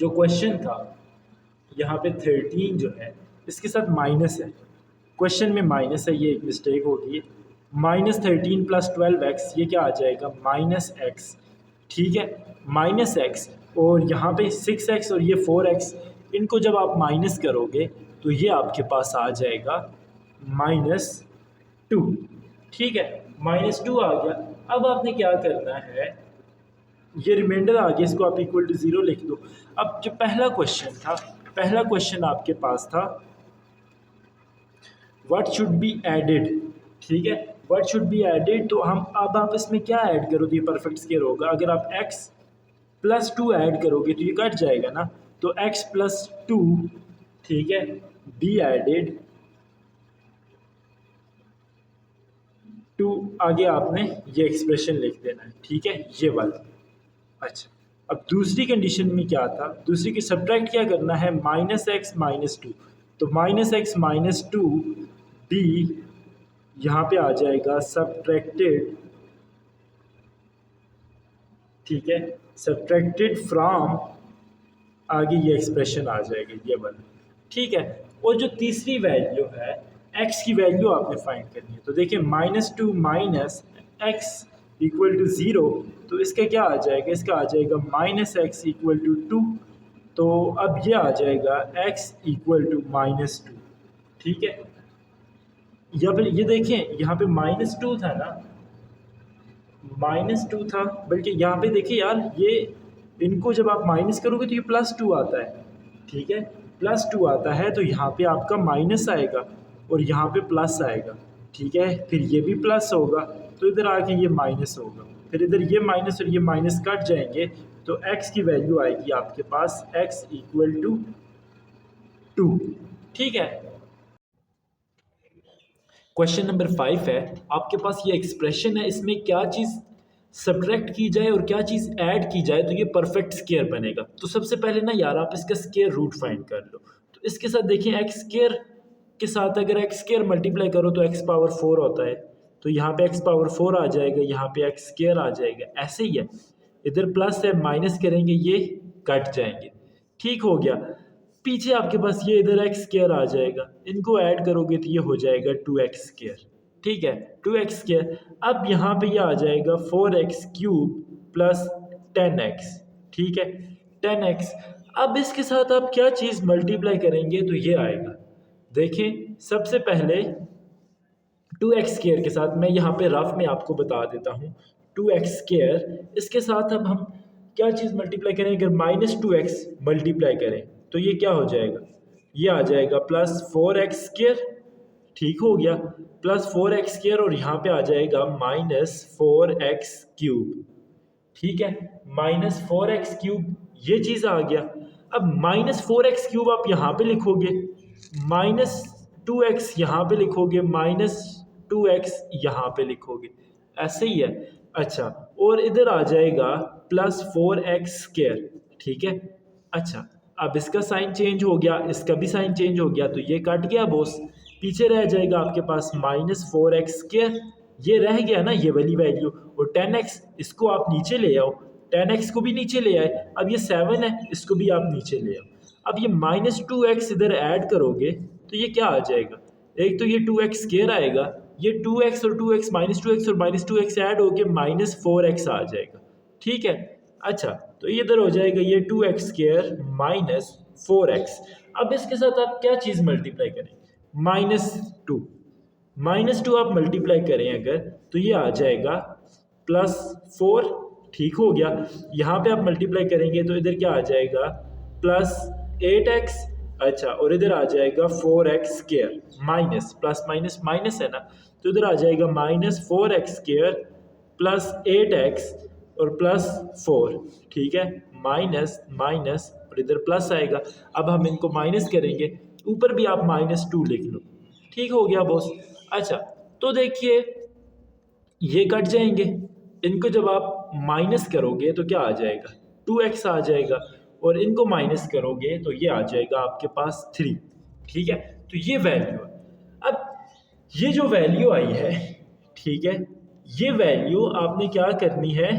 जो क्वेश्चन था यहाँ पे 13 जो है इसके साथ माइनस है, क्वेश्चन में माइनस है, ये एक मिस्टेक होगी। -13 + 12x ये क्या आ जाएगा -x, ठीक है, -x। और यहाँ पे 6x और ये 4x, इनको जब आप माइनस करोगे तो ये आपके पास आ जाएगा -2, ठीक है, -2 आ गया। अब आपने क्या करना है, ये रिमाइंडर आ गया, इसको आप इक्वल टू 0 लिख दो। अब जो पहला क्वेश्चन था, पहला क्वेश्चन आपके पास था व्हाट शुड बी एडेड, ठीक है, व्हाट शुड बी एडेड। तो हम अब आप इसमें क्या ऐड करो तो ये परफेक्ट स्क्वायर होगा। अगर आप x + 2 ऐड करोगे तो ये कट जाएगा ना, तो x + 2, ठीक है, बी एडेड टू, आगे आपने ये एक्सप्रेशन लिख देना है, ठीक है, ये वाला। अच्छा, अब दूसरी कंडीशन में क्या था, दूसरी की सब्ट्रैक्ट क्या करना है, -x -2, तो -x - 2 b यहाँ पे आ जाएगा सब्ट्रैक्टेड, ठीक है, सब्ट्रैक्टेड फ्रॉम, आगे ये एक्सप्रेशन आ जाएगी ये वाला, ठीक है। और जो तीसरी वैल्यू है x की वैल्यू आपने फाइंड करनी है, तो देखिए -2 - x = 0, तो इसका क्या आ जाएगा, इसका आ जाएगा -x = 2, तो अब ये आ जाएगा x = -2, ठीक है। या फिर ये देखें यहाँ पे -2 था ना, -2 था, बल्कि यहाँ पे देखिए यार, ये इनको जब आप माइनस करोगे तो ये +2 आता है, ठीक है, +2 आता है, तो यहाँ पे आपका माइनस आएगा और यहाँ पे प्लस आएगा, ठीक है, फिर ये भी प्लस होगा, तो इधर आके ये माइनस होगा, फिर इधर ये माइनस और ये माइनस कट जाएंगे, तो x की वैल्यू आएगी आपके पास x = 2, ठीक है। क्वेश्चन नंबर 5 है, आपके पास ये एक्सप्रेशन है, इसमें क्या चीज़ सब्ट्रैक्ट की जाए और क्या चीज़ ऐड की जाए तो ये परफेक्ट स्क्वायर बनेगा। तो सबसे पहले ना यार आप इसका स्क्वायर रूट फाइंड कर लो। तो इसके साथ देखिए x² के साथ अगर x² मल्टीप्लाई करो तो x⁴ होता है, तो यहाँ पे x⁴ आ जाएगा, यहाँ पे x² आ जाएगा, ऐसे ही है, इधर प्लस है, माइनस करेंगे ये कट जाएंगे, ठीक हो गया। पीछे आपके पास ये इधर x² आ जाएगा, इनको ऐड करोगे तो ये हो जाएगा 2x², ठीक है, 2x²। अब यहाँ पे ये आ जाएगा 4x³ + 10x, ठीक है, 10x। अब इसके साथ आप क्या चीज़ मल्टीप्लाई करेंगे तो ये आएगा, देखें सबसे पहले 2x² के साथ, मैं यहाँ पे रफ में आपको बता देता हूँ, 2x², इसके साथ अब हम क्या चीज़ मल्टीप्लाई करें, अगर -2x मल्टीप्लाई करें तो ये क्या हो जाएगा, ये आ जाएगा +4x², ठीक हो गया, +4x² और यहाँ पे आ जाएगा -4x³, ठीक है, -4x³ ये चीज़ आ गया। अब -4x³ आप यहाँ पे लिखोगे, -2x यहाँ पे लिखोगे, -2x यहाँ पे लिखोगे, ऐसे ही है। अच्छा, और इधर आ जाएगा +4x², ठीक है। अच्छा, अब इसका साइन चेंज हो गया, इसका भी साइन चेंज हो गया, तो ये कट गया बॉस, पीछे रह जाएगा आपके पास -4x², ये रह गया ना ये वाली वैल्यू, और 10x इसको आप नीचे ले आओ, 10x को भी नीचे ले आए, अब ये 7 है, इसको भी आप नीचे ले आओ। अब ये -2x इधर ऐड करोगे तो ये क्या आ जाएगा, एक तो ये 2x² आएगा, ये 2x और 2x -2x और -2x ऐड होके -4x आ जाएगा, ठीक है। अच्छा, तो ये इधर हो जाएगा ये 2x² - 4x। अब इसके साथ आप क्या चीज़ मल्टीप्लाई करें, -2, -2 आप मल्टीप्लाई करें अगर तो ये आ जाएगा +4, ठीक हो गया। यहाँ पे आप मल्टीप्लाई करेंगे तो इधर क्या आ जाएगा +8x, अच्छा, और इधर आ जाएगा 4x², minus plus minus minus है ना, तो इधर आ जाएगा -4x² + 8x और +4, ठीक है, माइनस माइनस और इधर प्लस आएगा। अब हम इनको माइनस करेंगे, ऊपर भी आप -2 लिख लो, ठीक हो गया बॉस। अच्छा, तो देखिए ये कट जाएंगे, इनको जब आप माइनस करोगे तो क्या आ जाएगा, 2x आ जाएगा, और इनको माइनस करोगे तो ये आ जाएगा आपके पास 3, ठीक है। तो ये वैल्यू है। अब ये जो वैल्यू आई है, ठीक है, ये वैल्यू आपने क्या करनी है,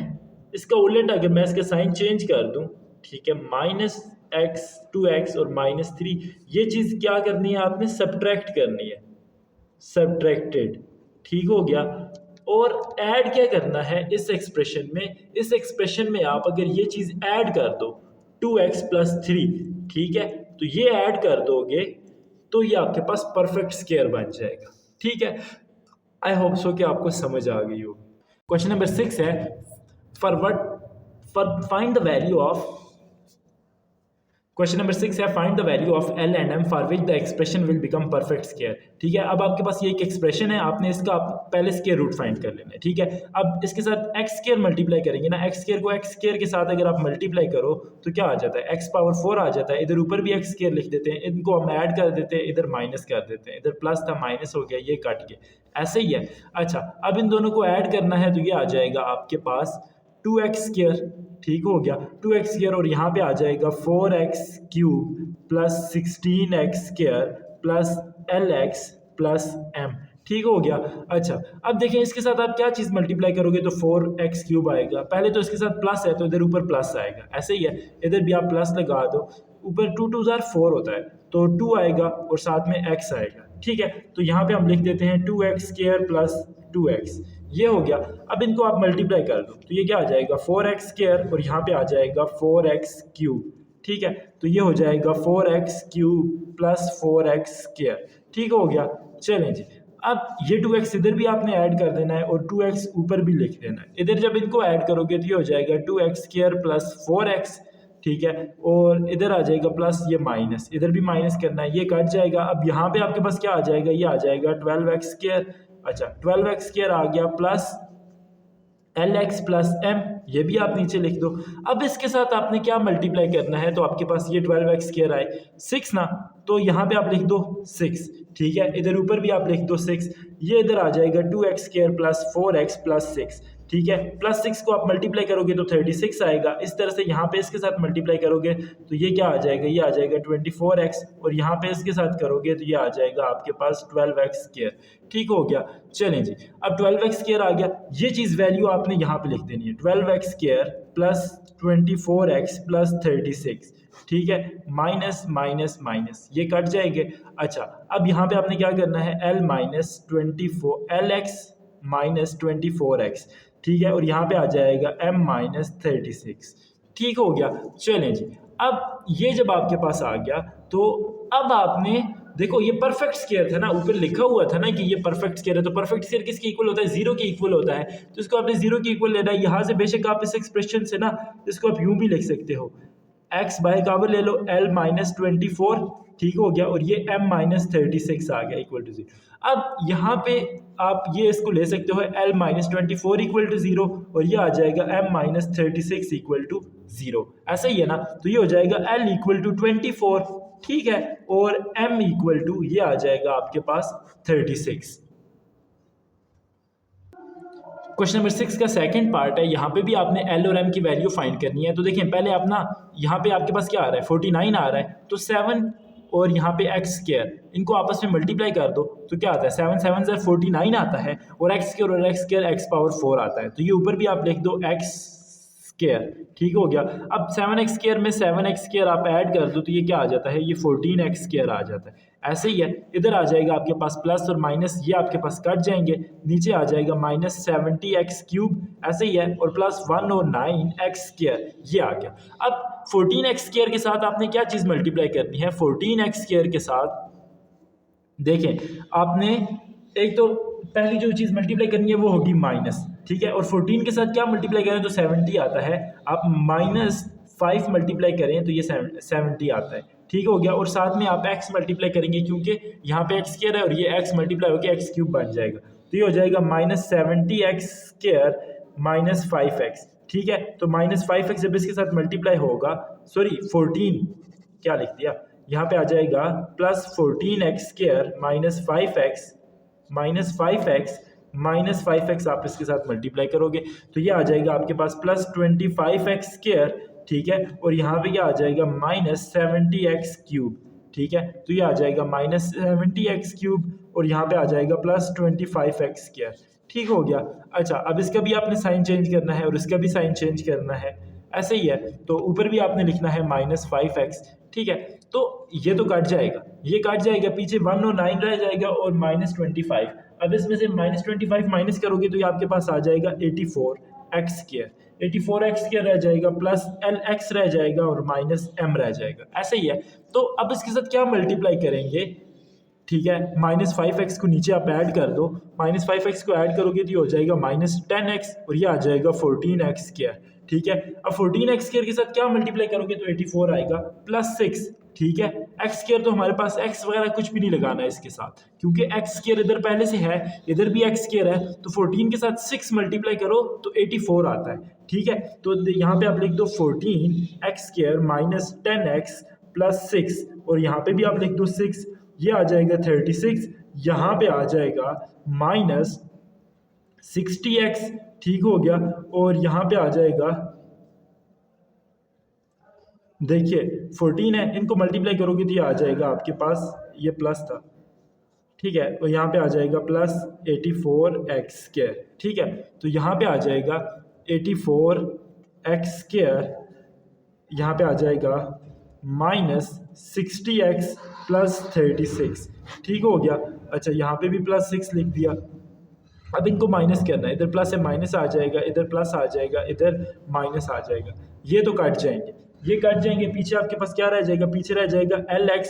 इसका उलट अगर मैं इसका साइन चेंज कर दूं, ठीक है, -x 2x और -3, ये चीज़ क्या करनी है आपने, सब्ट्रैक्ट करनी है, सब्ट्रैक्टेड, ठीक हो गया। और ऐड क्या करना है इस एक्सप्रेशन में, इस एक्सप्रेशन में आप अगर ये चीज़ ऐड कर दो 2x+3, ठीक है, तो ये ऐड कर दोगे तो ये आपके पास परफेक्ट स्क्वायर बन जाएगा, ठीक है। आई होप सो कि आपको समझ आ गई हो। क्वेश्चन नंबर 6 है, for find the value of, question number 6 है, find the value of L and M for which the expression will become perfect square, ठीक है। अब आपके पास ये एक एक्सप्रेशन है, आपने इसका पहले स्क्वायर रूट फाइंड कर लेना है, ठीक है। अब इसके साथ एक्स स्क्वायर मल्टीप्लाई करेंगे ना, एक्स स्क्वायर को एक्स स्क्वायर के साथ अगर आप मल्टीप्लाई करो तो क्या आ जाता है, x⁴ आ जाता है। इधर ऊपर भी एक्स स्क्वायर लिख देते हैं, इनको हम ऐड कर देते हैं, इधर माइनस कर देते हैं, इधर प्लस था माइनस हो गया, ये कट गया, ऐसे ही है। अच्छा, अब इन दोनों को ऐड करना है तो ये आ जाएगा आपके पास 2x², ठीक हो गया, 2x² और यहाँ पे आ जाएगा 4x³ plus 16x² plus LX plus M, ठीक हो गया। अच्छा, अब देखें इसके साथ आप क्या चीज़ मल्टीप्लाई करोगे तो 4x³ आएगा, पहले तो इसके साथ प्लस है तो इधर ऊपर प्लस आएगा, ऐसे ही है, इधर भी आप प्लस लगा दो, ऊपर 2 2 ज़ार 4 होता है तो 2 आएगा और साथ में x आएगा, ठीक है। तो यहाँ पे हम लिख देते हैं 2x² प्लस 2x, ये हो गया। अब इनको आप मल्टीप्लाई कर दो तो ये क्या आ जाएगा 4x² और यहाँ पे आ जाएगा 4x³, ठीक है, तो ये हो जाएगा 4x³ प्लस 4x², ठीक हो गया। चलें जी, अब ये 2x इधर भी आपने ऐड कर देना है और 2x ऊपर भी लिख देना है, इधर जब इनको ऐड करोगे तो ये हो जाएगा 2x² प्लस 4x, ठीक है, और इधर आ जाएगा प्लस, ये माइनस, इधर भी माइनस करना है, ये कट जाएगा। अब यहाँ पे आपके पास क्या आ जाएगा, ये आ जाएगा 12x², अच्छा 12x² आ गया प्लस LX प्लस M, ये भी आप नीचे लिख दो। अब इसके साथ आपने क्या मल्टीप्लाई करना है, तो आपके पास ये 12x² आए 6 ना, तो यहाँ पे आप लिख दो 6, ठीक है, इधर ऊपर भी आप लिख दो 6, ये इधर आ जाएगा 2x² प्लस 4x प्लस 6, ठीक है, प्लस 6 को आप मल्टीप्लाई करोगे तो 36 आएगा। इस तरह से यहाँ पे इसके साथ मल्टीप्लाई करोगे तो ये क्या आ जाएगा, ये आ जाएगा 24x, और यहाँ पे इसके साथ करोगे तो ये आ जाएगा आपके पास 12x², ठीक हो गया। चलें जी, अब 12x² आ गया, ये चीज़ वैल्यू आपने यहाँ पे लिख देनी है, 12x² प्लस 24x प्लस 36, ठीक है, माइनस माइनस माइनस, ये कट जाएंगे। अच्छा, अब यहाँ पे आपने क्या करना है, LX माइनस 24x, ठीक है, और यहाँ पे आ जाएगा M माइनस 36, ठीक हो गया। चलें जी, अब ये जब आपके पास आ गया तो अब आपने देखो ये परफेक्ट स्क्वायर था ना, ऊपर लिखा हुआ था ना कि ये परफेक्ट स्क्वायर है, तो परफेक्ट स्क्वायर किसके इक्वल होता है, 0 के इक्वल होता है, तो इसको आपने 0 के इक्वल लेना है। यहाँ से बेशक आप इस एक्सप्रेशन से ना इसको आप यूं भी लिख सकते हो, x बाय काबर ले लो L माइनस 24, ठीक हो गया, और ये M माइनस 36 आ गया इक्वल टू 0। अब यहाँ पे आप ये इसको ले सकते हो L माइनस 24 इक्वल टू 0, और ये आ जाएगा M माइनस 36 इक्वल टू 0, ऐसा ही है ना, तो ये हो जाएगा L इक्वल टू 24, ठीक है, और M इक्वल टू ये आ जाएगा आपके पास 36। क्वेश्चन नंबर 6 का सेकंड पार्ट है, यहाँ पे भी आपने L और M की वैल्यू फाइंड करनी है। तो देखें पहले आप ना यहाँ पे आपके पास क्या आ रहा है 49 आ रहा है, तो 7 और यहाँ पे x², इनको आपस में मल्टीप्लाई कर दो तो क्या आता है 7 7 से 49 आता है, और x² और x² x⁴ आता है, तो ये ऊपर भी आप लिख दो x², ठीक हो गया। अब 7x² में 7x² आप ऐड कर दो तो ये क्या आ जाता है, ये 14x² आ जाता है, ऐसे ही है। इधर आ जाएगा आपके पास प्लस और माइनस, ये आपके पास कट जाएंगे, नीचे आ जाएगा माइनस 70x³, ऐसे ही है, और प्लस 1 और 9x², ये आ गया। अब 14x² के साथ आपने क्या चीज़ मल्टीप्लाई करनी है, 14x² के साथ देखें आपने एक तो पहली जो चीज़ मल्टीप्लाई करनी है वो होगी माइनस, ठीक है, और 14 के साथ क्या मल्टीप्लाई करें तो 70 आता है, आप -5 मल्टीप्लाई करें तो ये 70 आता है, ठीक हो गया, और साथ में आप x मल्टीप्लाई करेंगे क्योंकि यहाँ पे x² है और ये x मल्टीप्लाई होकर x³ बन जाएगा, तो ये हो जाएगा -70x² माइनस 5x, ठीक है, तो -5x जब इसके साथ मल्टीप्लाई होगा, सॉरी 14 क्या लिख दिया, यहाँ पे आ जाएगा plus 14x² minus 5x minus 5x आप इसके साथ मल्टीप्लाई करोगे तो ये आ जाएगा आपके पास प्लस 25x², ठीक है, और यहाँ पे क्या आ जाएगा -70x³, ठीक है, तो ये आ जाएगा -70x³ और यहाँ पे आ जाएगा प्लस 25x², ठीक हो गया। अच्छा, अब इसका भी आपने साइन चेंज करना है और इसका भी साइन चेंज करना है, ऐसे ही है। तो ऊपर भी आपने लिखना है -5x, ठीक है। तो ये तो कट जाएगा, ये कट जाएगा, पीछे 1 और 9 रह जाएगा और -25। अब इसमें से -25 माइनस करोगे तो ये आपके पास आ जाएगा 84x²। 84x² रह जाएगा, प्लस lx रह जाएगा और माइनस m रह जाएगा, ऐसे ही है। तो अब इसके साथ क्या मल्टीप्लाई करेंगे, ठीक है। -5x को नीचे आप ऐड कर दो, -5x को ऐड करोगे तो ये हो जाएगा -10x और ये आ जाएगा 14x², ठीक है। अब 14x² के साथ क्या मल्टीप्लाई करोगे तो 84 आएगा, +6, ठीक है। x² तो हमारे पास x वगैरह कुछ भी नहीं लगाना है इसके साथ, क्योंकि x² इधर पहले से है, इधर भी x² है, तो 14 के साथ 6 मल्टीप्लाई करो तो 84 आता है, ठीक है। तो यहाँ पे आप लिख दो 14x² - 10x + 6 और यहाँ पे भी आप लिख दो 6, ये आ जाएगा 36, यहाँ पे आ जाएगा -60x, ठीक हो गया। और यहाँ पे आ जाएगा, देखिए 14 है, इनको मल्टीप्लाई करोगे तो ये आ जाएगा आपके पास, ये प्लस था, ठीक है। और यहाँ पे आ जाएगा +84x², ठीक है। तो यहाँ पे आ जाएगा 84x², यहाँ पे आ जाएगा -60x + 36, ठीक हो गया। अच्छा, यहाँ पे भी +6 लिख दिया। अब इनको माइनस करना है, इधर प्लस है माइनस आ जाएगा, इधर प्लस आ जाएगा, इधर माइनस आ जाएगा, ये तो कट जाएंगे, ये कट जाएंगे। पीछे आपके पास क्या रह जाएगा, पीछे रह जाएगा lx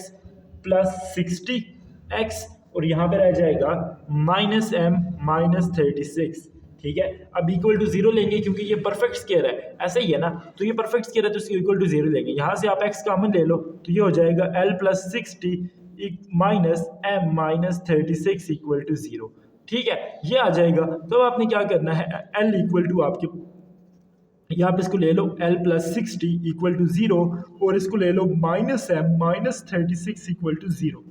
+ 60x और यहाँ पे रह जाएगा -m - 36, ठीक है। अब इक्वल टू 0 लेंगे क्योंकि ये परफेक्ट स्क्वायर है, ऐसे ही है ना, तो ये परफेक्ट स्क्वायर है तो इसको इक्वल टू 0 लेंगे। यहाँ से आप x कॉमन ले लो तो ये हो जाएगा l + 60 - m - 36 = 0, ठीक है, ये आ जाएगा। तो आपने क्या करना है, l इक्वल टू आपके, यहाँ पे इसको ले लो l + 60 = 0 और इसको ले लो -m - 36 = 0,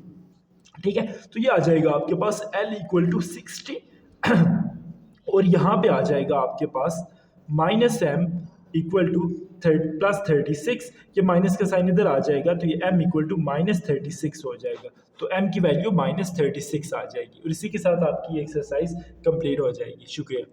ठीक है। तो ये आ जाएगा आपके पास l = 60 और यहाँ पे आ जाएगा आपके पास -m = +36, ये माइनस का साइन इधर आ जाएगा तो ये m = -36 हो जाएगा। तो m की वैल्यू -36 आ जाएगी और इसी के साथ आपकी एक्सरसाइज कंप्लीट हो जाएगी। शुक्रिया।